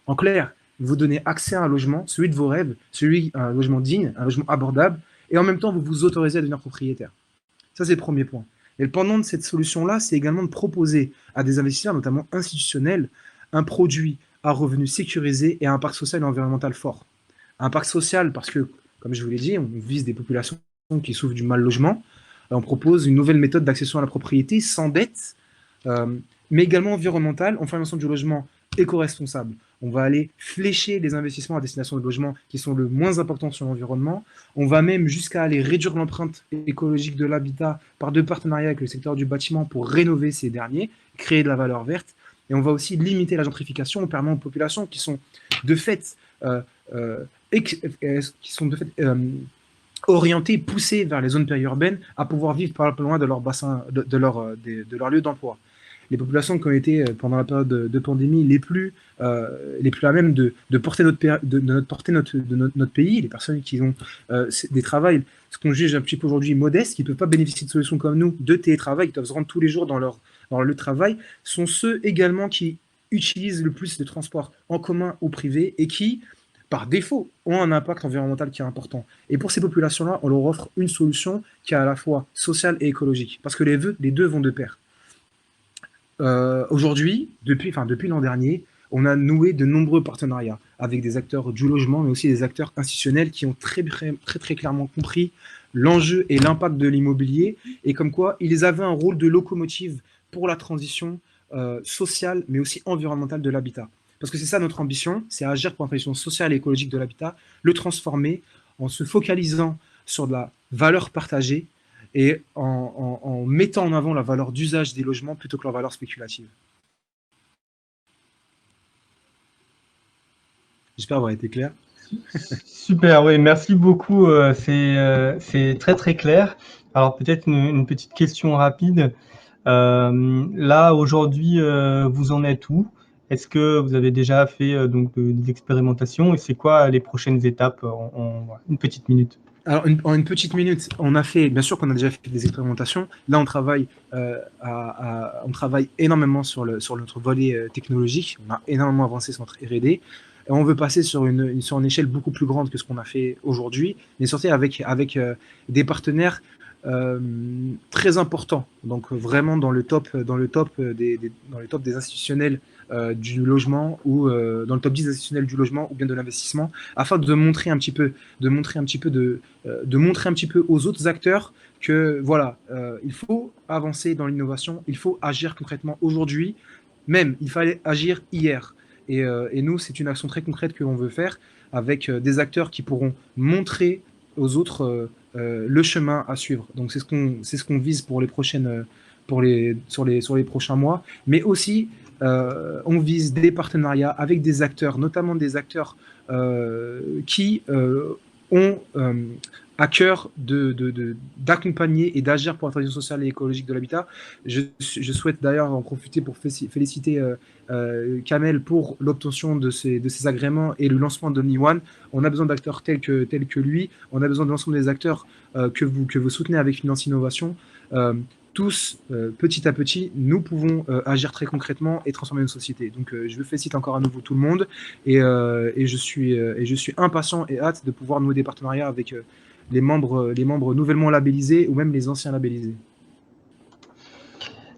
En clair, vous donnez accès à un logement, celui de vos rêves, un logement digne, un logement abordable, et en même temps, vous vous autorisez à devenir propriétaire. Ça, c'est le premier point. Et le pendant de cette solution-là, c'est également de proposer à des investisseurs, notamment institutionnels, un produit à revenus sécurisés et à impact social et environnemental fort. Impact social parce que, comme je vous l'ai dit, on vise des populations qui souffrent du mal logement. On propose une nouvelle méthode d'accession à la propriété sans dette, mais également environnementale en faisant du logement éco-responsable. On va aller flécher les investissements à destination de logements qui sont le moins importants sur l'environnement. On va même jusqu'à aller réduire l'empreinte écologique de l'habitat par deux partenariats avec le secteur du bâtiment pour rénover ces derniers, créer de la valeur verte. Et on va aussi limiter la gentrification en permettant aux populations qui sont de fait orientés, poussés vers les zones périurbaines à pouvoir vivre pas loin de leur bassin, de leur lieu d'emploi. Les populations qui ont été, pendant la période de pandémie, les plus à même de porter notre pays, les personnes qui ont des travails, ce qu'on juge un petit peu aujourd'hui modestes, qui ne peuvent pas bénéficier de solutions comme nous, de télétravail, qui doivent se rendre tous les jours dans leur lieu de travail, sont ceux également qui utilisent le plus de transports en commun ou privé et qui, par défaut, ont un impact environnemental qui est important. Et pour ces populations-là, on leur offre une solution qui est à la fois sociale et écologique, parce que les deux vont de pair. Aujourd'hui, depuis l'an dernier, on a noué de nombreux partenariats avec des acteurs du logement, mais aussi des acteurs institutionnels qui ont très clairement compris l'enjeu et l'impact de l'immobilier, et comme quoi ils avaient un rôle de locomotive pour la transition sociale, mais aussi environnementale de l'habitat. Parce que c'est ça notre ambition, c'est agir pour une transition sociale et écologique de l'habitat, le transformer en se focalisant sur de la valeur partagée et en mettant en avant la valeur d'usage des logements plutôt que leur valeur spéculative. J'espère avoir été clair. Super, oui, merci beaucoup. C'est très très clair. Alors peut-être une petite question rapide. Là, aujourd'hui, vous en êtes où? Est-ce que vous avez déjà fait donc des expérimentations et c'est quoi les prochaines étapes voilà, une petite minute? Alors, en une petite minute, on a fait, bien sûr qu'on a déjà fait des expérimentations. Là, on travaille, on travaille énormément sur notre volet technologique. On a énormément avancé sur notre R&D. Et on veut passer sur une échelle beaucoup plus grande que ce qu'on a fait aujourd'hui, mais surtout avec des partenaires très importants. Donc vraiment dans le top des institutionnels du logement ou dans le top 10 institutionnels du logement ou bien de l'investissement, afin de montrer un petit peu aux autres acteurs que voilà, il faut avancer dans l'innovation, il faut agir concrètement aujourd'hui, même il fallait agir hier. Et nous, c'est une action très concrète que l'on veut faire avec des acteurs qui pourront montrer aux autres le chemin à suivre. Donc c'est ce qu'on vise pour les prochaines, sur les prochains mois, mais aussi on vise des partenariats avec des acteurs, notamment des acteurs qui ont à cœur d'accompagner et d'agir pour la transition sociale et écologique de l'habitat. Je souhaite d'ailleurs en profiter pour féliciter Kamel pour l'obtention de ces agréments et le lancement de One. On a besoin d'acteurs tels que lui. On a besoin de l'ensemble des acteurs que vous soutenez avec Finance Innovation. Tous, petit à petit, nous pouvons agir très concrètement et transformer nos sociétés. Donc, je veux féliciter encore à nouveau tout le monde et je suis impatient et hâte de pouvoir nouer des partenariats avec les membres nouvellement labellisés ou même les anciens labellisés.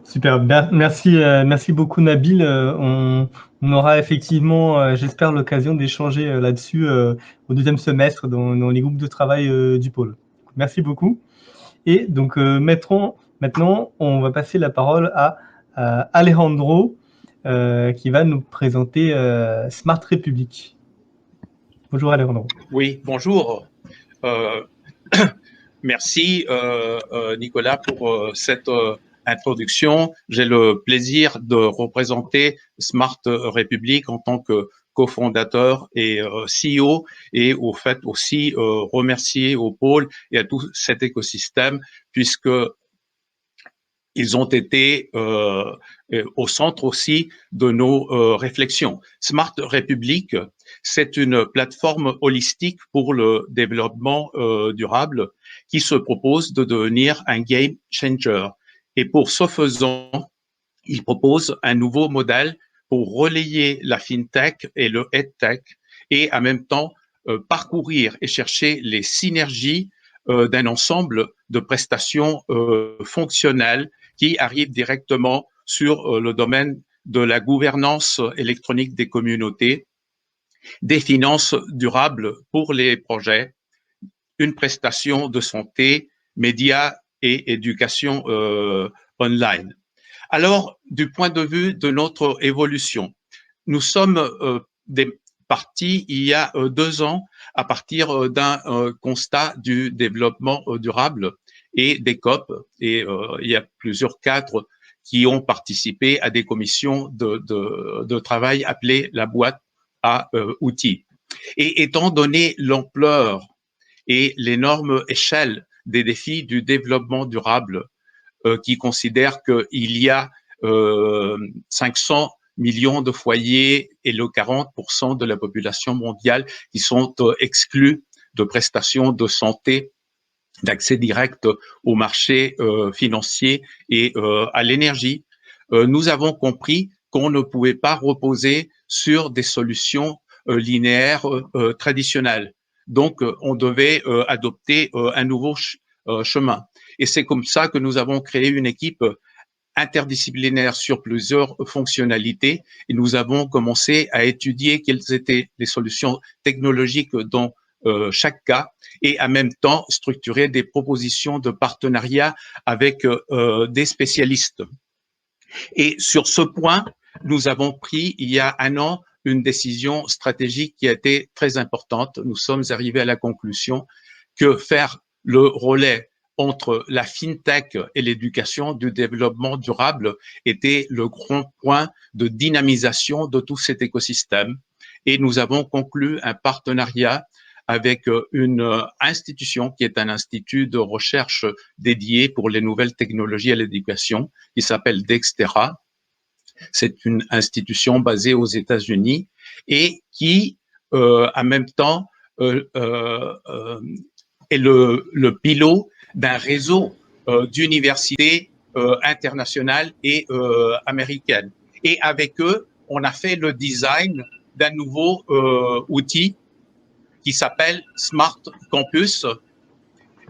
Super, merci beaucoup Nabil. On aura effectivement, j'espère, l'occasion d'échanger là-dessus au deuxième semestre dans les groupes de travail du pôle. Merci beaucoup. Et donc maintenant, on va passer la parole à Alejandro qui va nous présenter Smart Republic. Bonjour Alejandro. Oui, bonjour. Merci Nicolas pour cette introduction. J'ai le plaisir de représenter Smart Republic en tant que cofondateur et CEO, et au fait aussi remercier au pôle et à tout cet écosystème, puisque ils ont été au centre aussi de nos réflexions. Smart Republic, c'est une plateforme holistique pour le développement durable qui se propose de devenir un game changer. Et pour ce faisant, il propose un nouveau modèle pour relayer la fintech et le edtech et en même temps parcourir et chercher les synergies d'un ensemble de prestations fonctionnelles qui arrivent directement sur le domaine de la gouvernance électronique des communautés, des finances durables pour les projets, une prestation de santé, médias et éducation online. Alors, du point de vue de notre évolution, nous sommes partis il y a 2 ans à partir d'un constat du développement durable et des COP. Et il y a plusieurs cadres qui ont participé à des commissions de travail appelées la boîte à outils. Et étant donné l'ampleur et l'énorme échelle des défis du développement durable, qui considère qu'il y a 500 millions de foyers et le 40% de la population mondiale qui sont exclus de prestations de santé, d'accès direct au marché financier et à l'énergie. Nous avons compris qu'on ne pouvait pas reposer sur des solutions linéaires traditionnelles. Donc, on devait adopter un nouveau chemin. Et c'est comme ça que nous avons créé une équipe interdisciplinaire sur plusieurs fonctionnalités et nous avons commencé à étudier quelles étaient les solutions technologiques dans chaque cas et en même temps structurer des propositions de partenariat avec des spécialistes. Et sur ce point, nous avons pris il y a 1 an une décision stratégique qui a été très importante. Nous sommes arrivés à la conclusion que faire le relais entre la FinTech et l'éducation du développement durable était le grand point de dynamisation de tout cet écosystème. Et nous avons conclu un partenariat avec une institution qui est un institut de recherche dédié pour les nouvelles technologies à l'éducation, qui s'appelle Dextera. C'est une institution basée aux États-Unis et qui, en même temps, est le pilot d'un réseau d'universités internationales et américaines. Et avec eux, on a fait le design d'un nouveau outil qui s'appelle Smart Campus.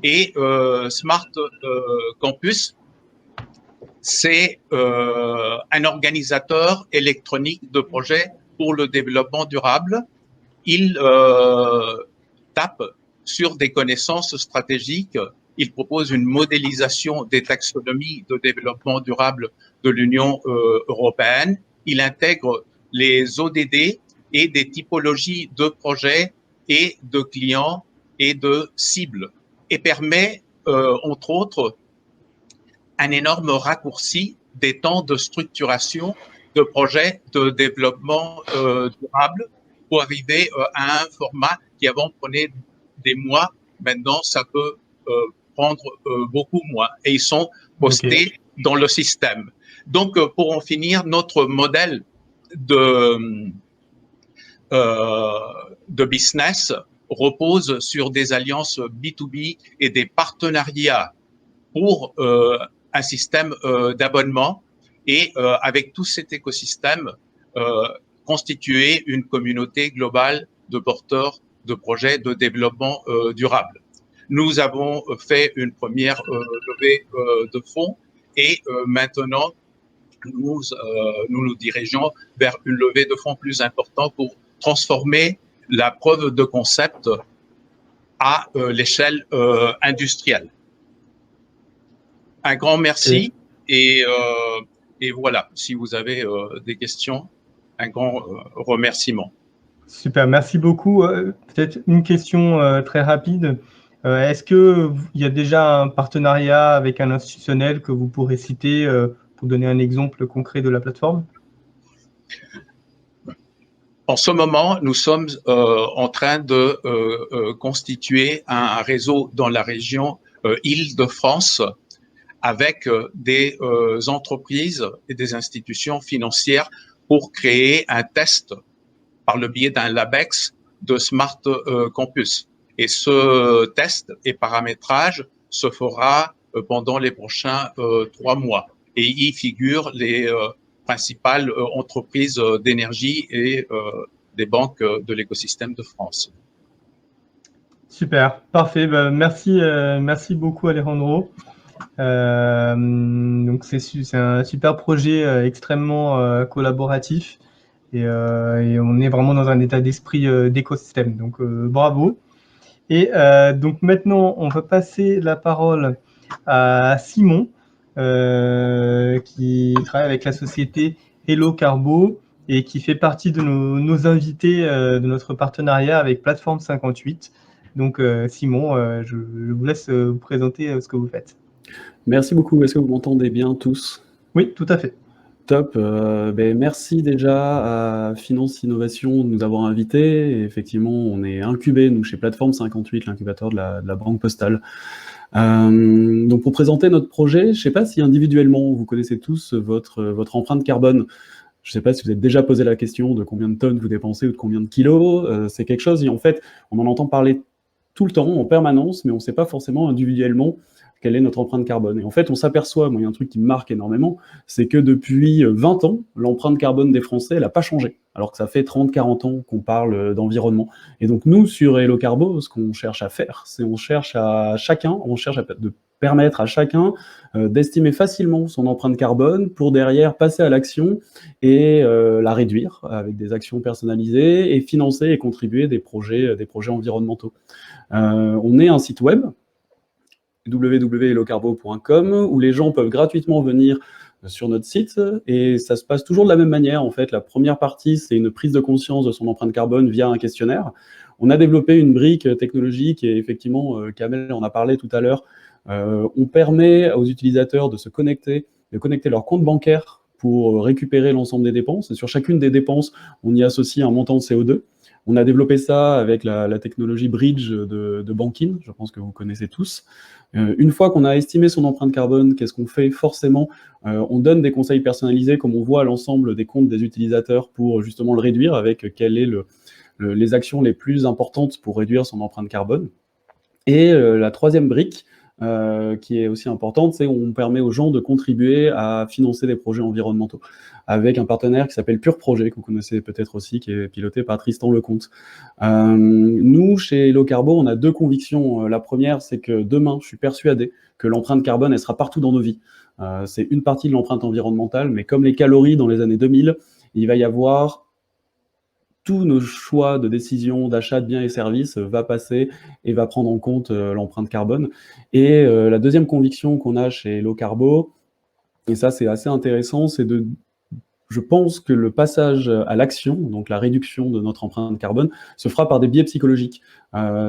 Et Smart Campus, c'est un organisateur électronique de projets pour le développement durable. Il tape sur des connaissances stratégiques. Il propose une modélisation des taxonomies de développement durable de l'Union européenne. Il intègre les ODD et des typologies de projets et de clients et de cibles et permet, entre autres, un énorme raccourci des temps de structuration de projets de développement durable pour arriver à un format qui avant prenait des mois. Maintenant, ça peut prendre beaucoup moins et ils sont postés dans le système. Donc, pour en finir, notre modèle de business repose sur des alliances B2B et des partenariats pour un système d'abonnement et avec tout cet écosystème, constituer une communauté globale de porteurs de projets de développement durable. Nous avons fait une première levée de fonds et maintenant nous nous dirigeons vers une levée de fonds plus importante pour transformer la preuve de concept à l'échelle industrielle. Un grand merci et voilà, si vous avez des questions, un grand remerciement. Super, merci beaucoup. Peut-être une question très rapide. Est-ce qu'il y a déjà un partenariat avec un institutionnel que vous pourrez citer pour donner un exemple concret de la plateforme? En ce moment, nous sommes en train de constituer un réseau dans la région Île-de-France avec des entreprises et des institutions financières pour créer un test par le biais d'un LabEx de Smart Campus. Et ce test et paramétrage se fera pendant les prochains 3 mois. Et y figurent les principales entreprises d'énergie et des banques de l'écosystème de France. Super, parfait. Merci, merci beaucoup Alejandro. Donc c'est un super projet extrêmement collaboratif et on est vraiment dans un état d'esprit d'écosystème. Donc bravo. Et donc maintenant, on va passer la parole à Simon, qui travaille avec la société Hello Carbo et qui fait partie de nos invités de notre partenariat avec Plateforme 58. Donc Simon, je vous laisse vous présenter ce que vous faites. Merci beaucoup. Est-ce que vous m'entendez bien tous? Oui, tout à fait. Top. Merci déjà à Finance Innovation de nous avoir invités. Et effectivement, on est incubé, nous, chez Plateforme 58, l'incubateur de la Banque Postale. Donc, pour présenter notre projet, je ne sais pas si individuellement, vous connaissez tous votre empreinte carbone. Je ne sais pas si vous avez déjà posé la question de combien de tonnes vous dépensez ou de combien de kilos. C'est quelque chose, et en fait, on en entend parler tout le temps, en permanence, mais on ne sait pas forcément individuellement quelle est notre empreinte carbone. Et en fait, on s'aperçoit, moi, il y a un truc qui me marque énormément, c'est que depuis 20 ans, l'empreinte carbone des Français, elle n'a pas changé, alors que ça fait 30-40 ans qu'on parle d'environnement. Et donc, nous, sur Hello Carbo, ce qu'on cherche à faire, c'est on cherche à de permettre à chacun d'estimer facilement son empreinte carbone pour derrière passer à l'action et la réduire avec des actions personnalisées et financer et contribuer des projets environnementaux. On est un site web, www.hellocarbo.com, où les gens peuvent gratuitement venir sur notre site et ça se passe toujours de la même manière. En fait, la première partie, c'est une prise de conscience de son empreinte carbone via un questionnaire. On a développé une brique technologique et effectivement, Kamel en a parlé tout à l'heure, On permet aux utilisateurs de connecter leur compte bancaire pour récupérer l'ensemble des dépenses. Et sur chacune des dépenses, on y associe un montant de CO2. On a développé ça avec la technologie Bridge de Bankin, je pense que vous connaissez tous. Une fois qu'on a estimé son empreinte carbone, qu'est-ce qu'on fait? Forcément, on donne des conseils personnalisés, comme on voit l'ensemble des comptes des utilisateurs pour justement le réduire, avec quelles sont les actions les plus importantes pour réduire son empreinte carbone. Et la troisième brique, qui est aussi importante, c'est qu'on permet aux gens de contribuer à financer des projets environnementaux avec un partenaire qui s'appelle Pure Projet, que vous connaissez peut-être aussi, qui est piloté par Tristan Lecomte. Nous, chez Hello Carbo, on a deux convictions. La première, c'est que demain, je suis persuadé que l'empreinte carbone, elle sera partout dans nos vies. C'est une partie de l'empreinte environnementale, mais comme les calories dans les années 2000, il va y avoir tous nos choix de décision d'achat de biens et services va passer et va prendre en compte l'empreinte carbone. Et la deuxième conviction qu'on a chez Hello Carbo, et ça c'est assez intéressant, c'est je pense que le passage à l'action, donc la réduction de notre empreinte carbone, se fera par des biais psychologiques.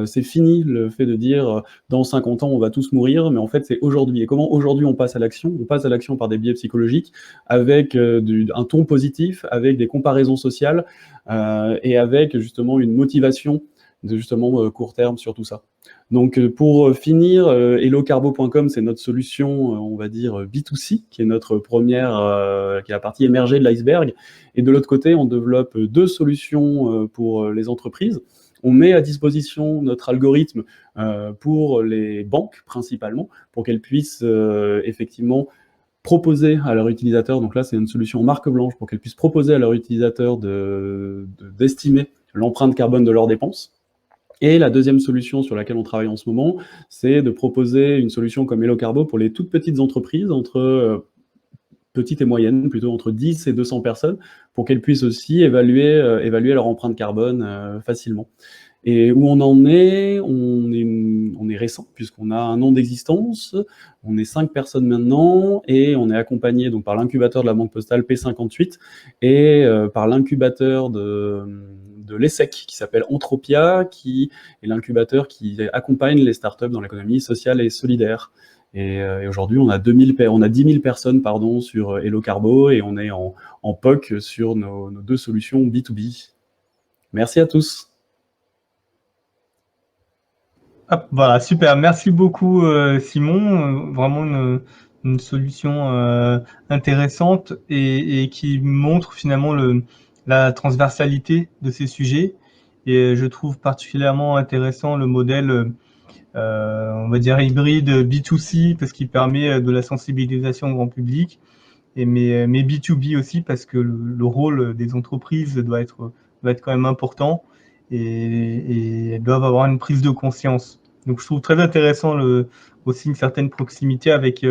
C'est fini le fait de dire dans 50 ans on va tous mourir, mais en fait c'est aujourd'hui. Et comment aujourd'hui on passe à l'action? On passe à l'action par des biais psychologiques, avec un ton positif, avec des comparaisons sociales et avec justement une motivation de justement court terme sur tout ça. Donc pour finir, hellocarbo.com, c'est notre solution, on va dire B2C, qui est notre première, qui est la partie émergée de l'iceberg. Et de l'autre côté, on développe deux solutions pour les entreprises. On met à disposition notre algorithme pour les banques principalement, pour qu'elles puissent effectivement proposer à leurs utilisateurs, donc là c'est une solution marque blanche, pour qu'elles puissent proposer à leurs utilisateurs d'estimer l'empreinte carbone de leurs dépenses. Et la deuxième solution sur laquelle on travaille en ce moment, c'est de proposer une solution comme Hello Carbo pour les toutes petites entreprises, entre petites et moyennes, plutôt entre 10 et 200 personnes, pour qu'elles puissent aussi évaluer leur empreinte carbone facilement. Et où on en est, on est récent, puisqu'on a 1 an d'existence, on est 5 personnes maintenant, et on est accompagné donc par l'incubateur de la Banque Postale P58 et par l'incubateur de l'ESSEC, qui s'appelle Entropia, qui est l'incubateur qui accompagne les startups dans l'économie sociale et solidaire. Et aujourd'hui, on a 10 000 personnes sur Hello Carbo, et on est en POC sur nos deux solutions B2B. Merci à tous. Hop, voilà, super. Merci beaucoup, Simon. Vraiment une solution intéressante et qui montre finalement la transversalité de ces sujets. Et je trouve particulièrement intéressant le modèle, on va dire hybride B2C, parce qu'il permet de la sensibilisation au grand public, mais B2B aussi, parce que le rôle des entreprises doit être quand même important, et elles doivent avoir une prise de conscience. Donc je trouve très intéressant aussi une certaine proximité avec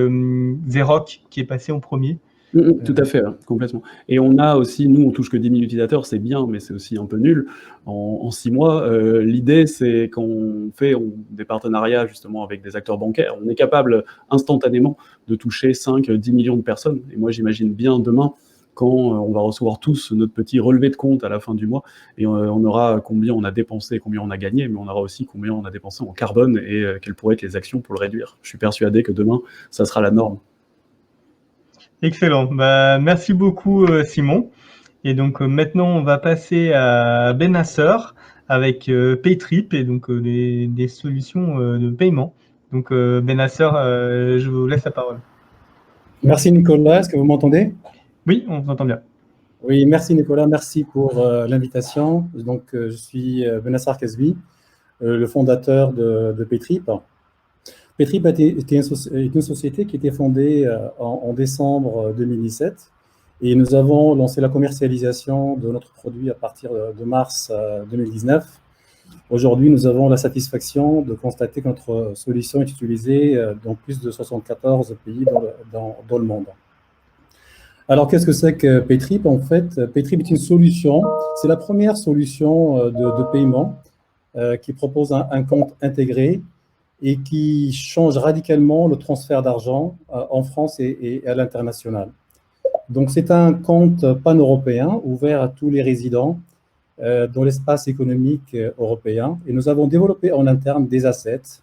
Xerox, qui est passé en premier. Tout à fait, complètement. Et on a aussi, nous, on touche que 10 000 utilisateurs, c'est bien, mais c'est aussi un peu nul en 6 mois. L'idée, c'est qu'on fait des partenariats justement avec des acteurs bancaires. On est capable instantanément de toucher 5-10 millions de personnes. Et moi, j'imagine bien demain, quand on va recevoir tous notre petit relevé de compte à la fin du mois, et on aura combien on a dépensé, combien on a gagné, mais on aura aussi combien on a dépensé en carbone et quelles pourraient être les actions pour le réduire. Je suis persuadé que demain, ça sera la norme. Excellent. Merci beaucoup, Simon. Et donc maintenant, on va passer à Benasser avec Paytrip et donc des solutions de paiement. Donc Benasser, je vous laisse la parole. Merci Nicolas. Est-ce que vous m'entendez? Oui, on vous entend bien. Oui, merci Nicolas. Merci pour l'invitation. Donc je suis Benasser Kasbi, le fondateur de Paytrip. Paytrip est une société qui a été fondée en décembre 2017 et nous avons lancé la commercialisation de notre produit à partir de mars 2019. Aujourd'hui, nous avons la satisfaction de constater que notre solution est utilisée dans plus de 74 pays dans le monde. Alors, qu'est-ce que c'est que Paytrip? En fait, Paytrip est une solution, c'est la première solution de paiement qui propose un compte intégré et qui change radicalement le transfert d'argent en France et à l'international. Donc, c'est un compte pan-européen ouvert à tous les résidents dans l'espace économique européen. Et nous avons développé en interne des assets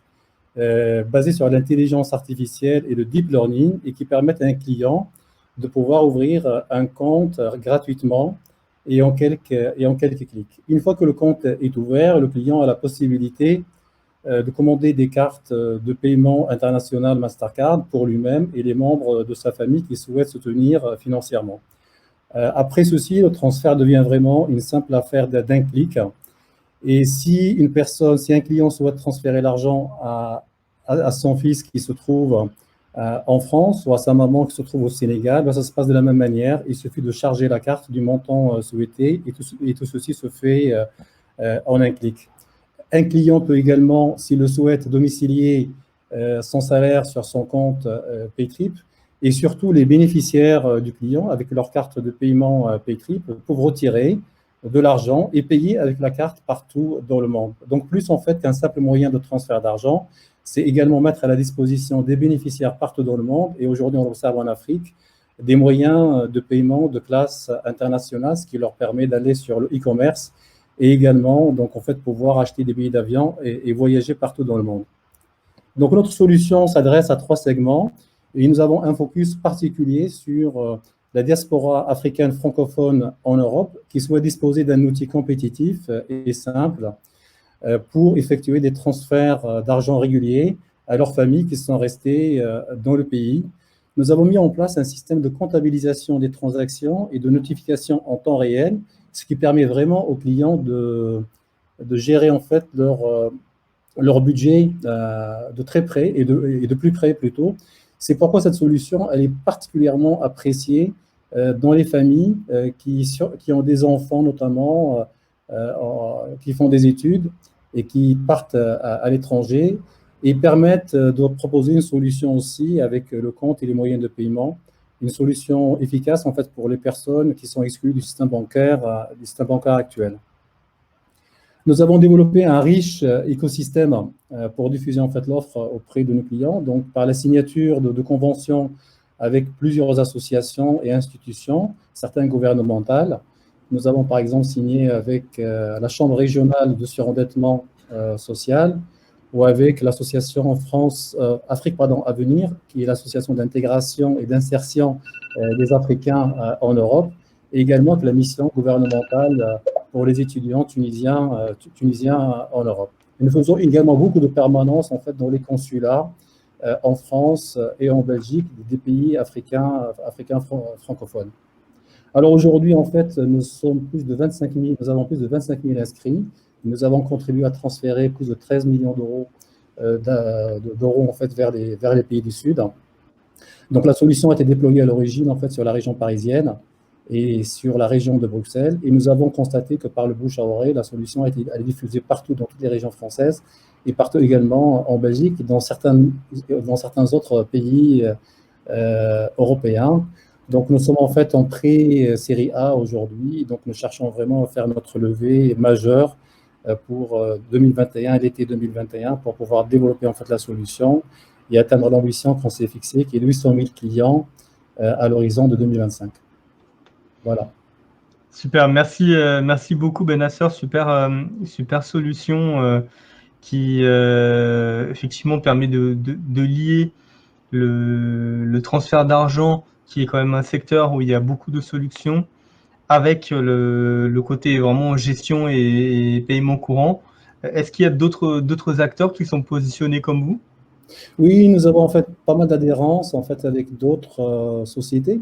basées sur l'intelligence artificielle et le deep learning et qui permettent à un client de pouvoir ouvrir un compte gratuitement et en quelques clics. Une fois que le compte est ouvert, le client a la possibilité de commander des cartes de paiement international Mastercard pour lui-même et les membres de sa famille qui souhaitent soutenir financièrement. Après ceci, le transfert devient vraiment une simple affaire d'un clic. Et si un client souhaite transférer l'argent à son fils qui se trouve en France ou à sa maman qui se trouve au Sénégal, ben ça se passe de la même manière. Il suffit de charger la carte du montant souhaité et tout ceci se fait en un clic. Un client peut également, s'il le souhaite, domicilier son salaire sur son compte Paytrip. Et surtout, les bénéficiaires du client, avec leur carte de paiement Paytrip, peuvent retirer de l'argent et payer avec la carte partout dans le monde. Donc, plus en fait qu'un simple moyen de transfert d'argent, c'est également mettre à la disposition des bénéficiaires partout dans le monde, et aujourd'hui on l'observe en Afrique, des moyens de paiement de classe internationale, ce qui leur permet d'aller sur le e-commerce et également donc en fait pouvoir acheter des billets d'avion et voyager partout dans le monde. Donc notre solution s'adresse à 3 segments et nous avons un focus particulier sur la diaspora africaine francophone en Europe qui souhaite disposer d'un outil compétitif et simple pour effectuer des transferts d'argent réguliers à leurs familles qui sont restées dans le pays. Nous avons mis en place un système de comptabilisation des transactions et de notification en temps réel, ce qui permet vraiment aux clients de gérer en fait leur budget de très près et de plus près plutôt. C'est pourquoi cette solution elle est particulièrement appréciée dans les familles qui ont des enfants notamment, qui font des études et qui partent à l'étranger et permettent de proposer une solution aussi avec le compte et les moyens de paiement, une solution efficace en fait pour les personnes qui sont exclues du système bancaire actuel. Nous avons développé un riche écosystème pour diffuser en fait l'offre auprès de nos clients, donc par la signature de conventions avec plusieurs associations et institutions, certaines gouvernementales. Nous avons par exemple signé avec la Chambre régionale de surendettement social ou avec l'association Afrique Avenir, qui est l'association d'intégration et d'insertion des Africains en Europe, et également avec la mission gouvernementale pour les étudiants tunisiens en Europe. Et nous faisons également beaucoup de permanences en fait, dans les consulats en France et en Belgique, des pays africains francophones. Alors aujourd'hui, en fait, nous avons plus de 25 000 inscrits. Nous avons contribué à transférer plus de 13 millions d'euros en fait, vers les pays du Sud. Donc la solution a été déployée à l'origine en fait, sur la région parisienne et sur la région de Bruxelles. Et nous avons constaté que par le bouche à oreille, la solution a été diffusée partout dans toutes les régions françaises et partout également en Belgique et dans certains autres pays européens. Donc, nous sommes en fait en pré-série A aujourd'hui. Donc, nous cherchons vraiment à faire notre levée majeure pour 2021, l'été 2021, pour pouvoir développer en fait la solution et atteindre l'ambition qu'on s'est fixée, qui est de 800 000 clients à l'horizon de 2025. Voilà. Super, merci beaucoup Benacer, super solution qui effectivement permet de lier le transfert d'argent, qui est quand même un secteur où il y a beaucoup de solutions, avec le côté vraiment gestion et paiement courant. Est-ce qu'il y a d'autres acteurs qui sont positionnés comme vous? Oui, nous avons en fait pas mal d'adhérences en fait, avec d'autres sociétés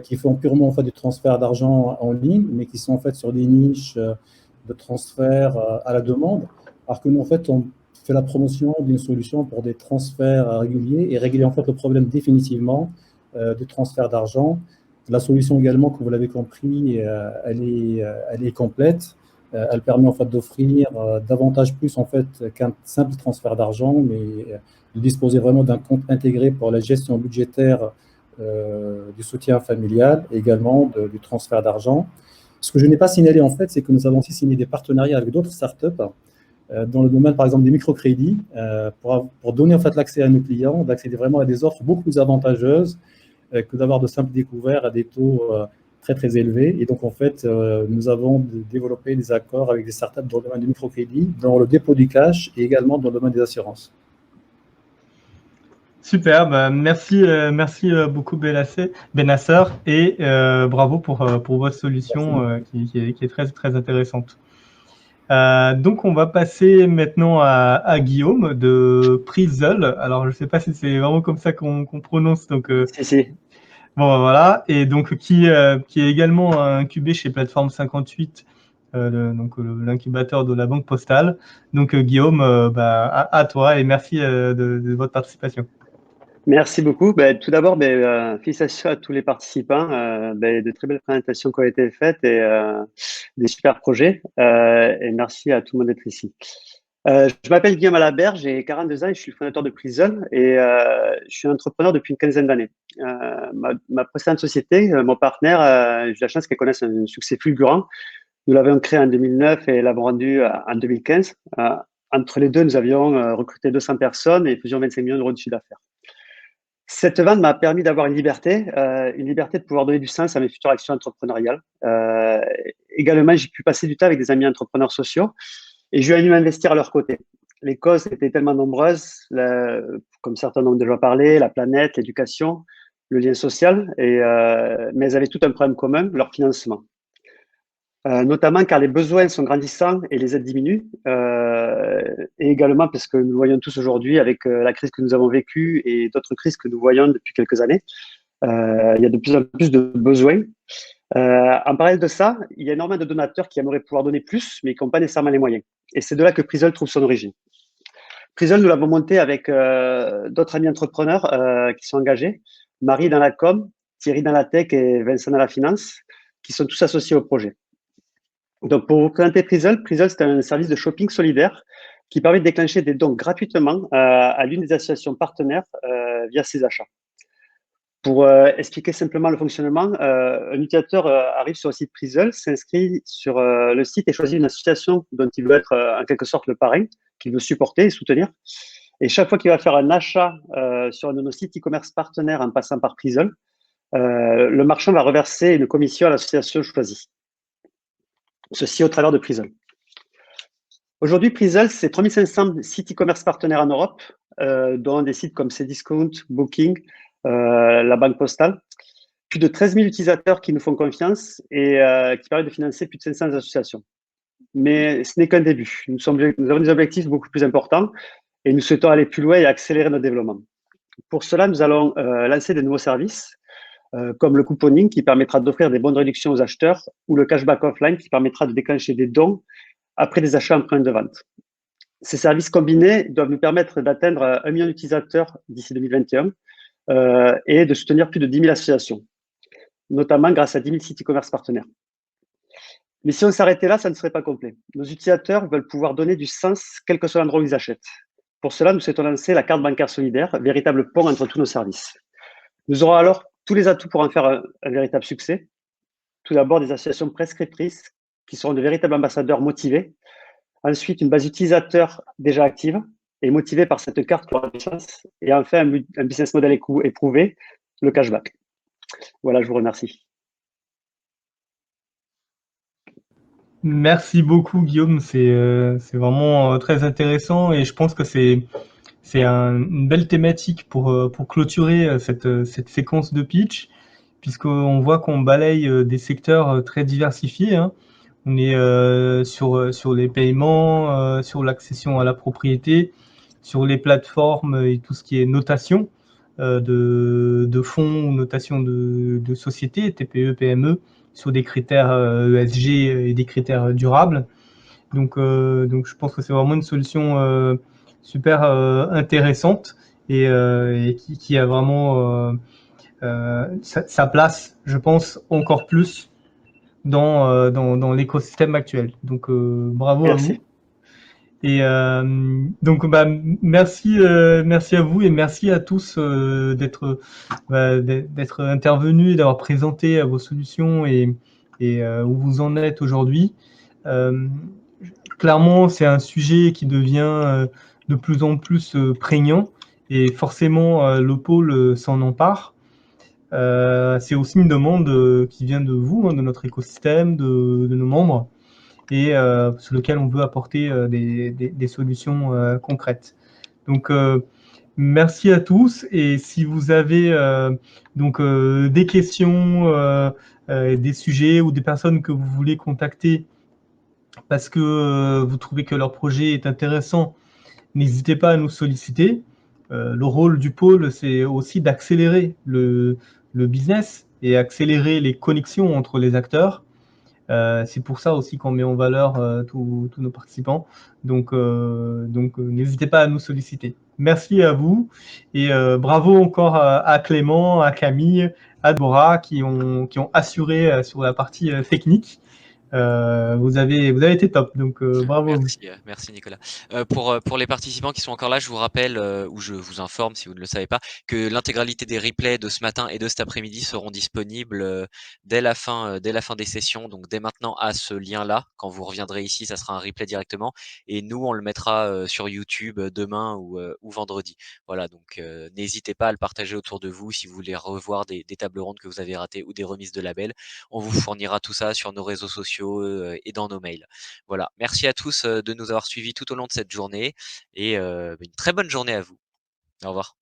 qui font purement en fait, du transfert d'argent en ligne, mais qui sont en fait sur des niches de transfert à la demande. Alors que nous, en fait, on fait la promotion d'une solution pour des transferts réguliers et régler en fait le problème définitivement du transfert d'argent. La solution également, comme vous l'avez compris, elle est complète. Elle permet en fait d'offrir davantage plus en fait qu'un simple transfert d'argent, mais de disposer vraiment d'un compte intégré pour la gestion budgétaire du soutien familial et également du transfert d'argent. Ce que je n'ai pas signalé en fait, c'est que nous avons aussi signé des partenariats avec d'autres startups dans le domaine par exemple des microcrédits pour donner en fait l'accès à nos clients, d'accéder vraiment à des offres beaucoup plus avantageuses que d'avoir de simples découvertes à des taux très très élevés. Et donc en fait, nous avons développé des accords avec des startups dans le domaine du microcrédit, dans le dépôt du cash et également dans le domaine des assurances. Super, merci beaucoup Benasser et bravo pour votre solution qui est très, très intéressante. Donc, on va passer maintenant à Guillaume de Prizzle. Alors, je ne sais pas si c'est vraiment comme ça qu'on prononce. Donc, Si. Bon, voilà. Et donc, qui est également incubé chez Plateforme 58, l'incubateur de la Banque Postale. Donc, Guillaume, à toi et merci de votre participation. Merci beaucoup. Tout d'abord, félicitations à tous les participants. De très belles présentations qui ont été faites et des super projets. Et merci à tout le monde d'être ici. Je m'appelle Guillaume Alabert, j'ai 42 ans et je suis le fondateur de Prizzle et je suis entrepreneur depuis une quinzaine d'années. Ma précédente société, mon partenaire, j'ai la chance qu'elle connaisse un succès fulgurant. Nous l'avons créé en 2009 et l'avons rendu en 2015. Entre les deux, nous avions recruté 200 personnes et faisions 25 millions d'euros de chiffre d'affaires. Cette vente m'a permis d'avoir une liberté de pouvoir donner du sens à mes futures actions entrepreneuriales. Également, j'ai pu passer du temps avec des amis entrepreneurs sociaux et je vais investir à leur côté. Les causes étaient tellement nombreuses, comme certains ont déjà parlé, la planète, l'éducation, le lien social, mais elles avaient tout un problème commun, leur financement. Notamment car les besoins sont grandissants et les aides diminuent, et également parce que nous voyons tous aujourd'hui avec la crise que nous avons vécue et d'autres crises que nous voyons depuis quelques années, il y a de plus en plus de besoins. En parallèle de ça, il y a énormément de donateurs qui aimeraient pouvoir donner plus, mais qui n'ont pas nécessairement les moyens. Et c'est de là que Prizzle trouve son origine. Prizzle, nous l'avons monté avec d'autres amis entrepreneurs qui sont engagés, Marie dans la com, Thierry dans la tech et Vincent dans la finance, qui sont tous associés au projet. Donc, pour vous présenter Prizzle, c'est un service de shopping solidaire qui permet de déclencher des dons gratuitement à l'une des associations partenaires via ses achats. Pour expliquer simplement le fonctionnement, un utilisateur arrive sur le site Prizzle, s'inscrit sur le site et choisit une association dont il veut être en quelque sorte le parrain, qu'il veut supporter et soutenir. Et chaque fois qu'il va faire un achat sur un de nos sites e-commerce partenaires en passant par Prizzle, le marchand va reverser une commission à l'association choisie. Ceci au travers de Prizzle. Aujourd'hui, Prizzle, c'est 3500 sites e-commerce partenaires en Europe, dont des sites comme Cdiscount, Booking, la Banque Postale. Plus de 13 000 utilisateurs qui nous font confiance et qui permettent de financer plus de 500 associations. Mais ce n'est qu'un début. Nous avons des objectifs beaucoup plus importants et nous souhaitons aller plus loin et accélérer notre développement. Pour cela, nous allons lancer de nouveaux services, comme le couponing qui permettra d'offrir des bons de réduction aux acheteurs ou le cashback offline qui permettra de déclencher des dons après des achats en point de vente. Ces services combinés doivent nous permettre d'atteindre 1 million d'utilisateurs d'ici 2021 et de soutenir plus de 10 000 associations, notamment grâce à 10 000 sites e-commerce partenaires. Mais si on s'arrêtait là, ça ne serait pas complet. Nos utilisateurs veulent pouvoir donner du sens quel que soit l'endroit où ils achètent. Pour cela, nous souhaitons lancer la carte bancaire solidaire, véritable pont entre tous nos services. Nous aurons alors tous les atouts pour en faire un véritable succès. Tout d'abord, des associations prescriptrices qui seront de véritables ambassadeurs motivés. Ensuite, une base utilisateur déjà active et motivée par cette carte qui aura du sens. Et enfin, un business model éprouvé, le cashback. Voilà, je vous remercie. Merci beaucoup, Guillaume. C'est vraiment très intéressant et je pense que c'est une belle thématique pour clôturer cette séquence de pitch, puisqu'on voit qu'on balaye des secteurs très diversifiés, hein. On est sur les paiements, sur l'accession à la propriété, sur les plateformes et tout ce qui est notation de fonds ou notation de sociétés, TPE, PME, sur des critères ESG et des critères durables. Donc je pense que c'est vraiment une solution super intéressante et qui a vraiment sa place, je pense, encore plus dans l'écosystème actuel. Donc bravo Merci. à vous. Et donc merci à vous et merci à tous d'être intervenus et d'avoir présenté vos solutions et où vous en êtes aujourd'hui. Clairement, c'est un sujet qui devient de plus en plus prégnant et forcément le pôle s'en empare. C'est aussi une demande qui vient de vous, hein, de notre écosystème, de nos membres, et sur lequel on veut apporter des solutions concrètes. Donc, Merci à tous. Et si vous avez donc des questions, des sujets ou des personnes que vous voulez contacter parce que vous trouvez que leur projet est intéressant, n'hésitez pas à nous solliciter. Le rôle du pôle, c'est aussi d'accélérer le business et accélérer les connexions entre les acteurs. C'est pour ça aussi qu'on met en valeur tous nos participants. Donc n'hésitez pas à nous solliciter. Merci à vous et bravo encore à Clément, à Camille, à Dora qui ont assuré sur la partie technique. Vous avez été top, donc bravo. Merci Nicolas. Pour les participants qui sont encore là, je vous rappelle, ou je vous informe si vous ne le savez pas, que l'intégralité des replays de ce matin et de cet après-midi seront disponibles dès la fin des sessions, donc dès maintenant à ce lien-là. Quand vous reviendrez ici, ça sera un replay directement, et nous on le mettra sur YouTube demain ou vendredi. Voilà, donc n'hésitez pas à le partager autour de vous si vous voulez revoir des tables rondes que vous avez ratées ou des remises de labels. On vous fournira tout ça sur nos réseaux sociaux et dans nos mails. Voilà, merci à tous de nous avoir suivis tout au long de cette journée et une très bonne journée à vous. Au revoir.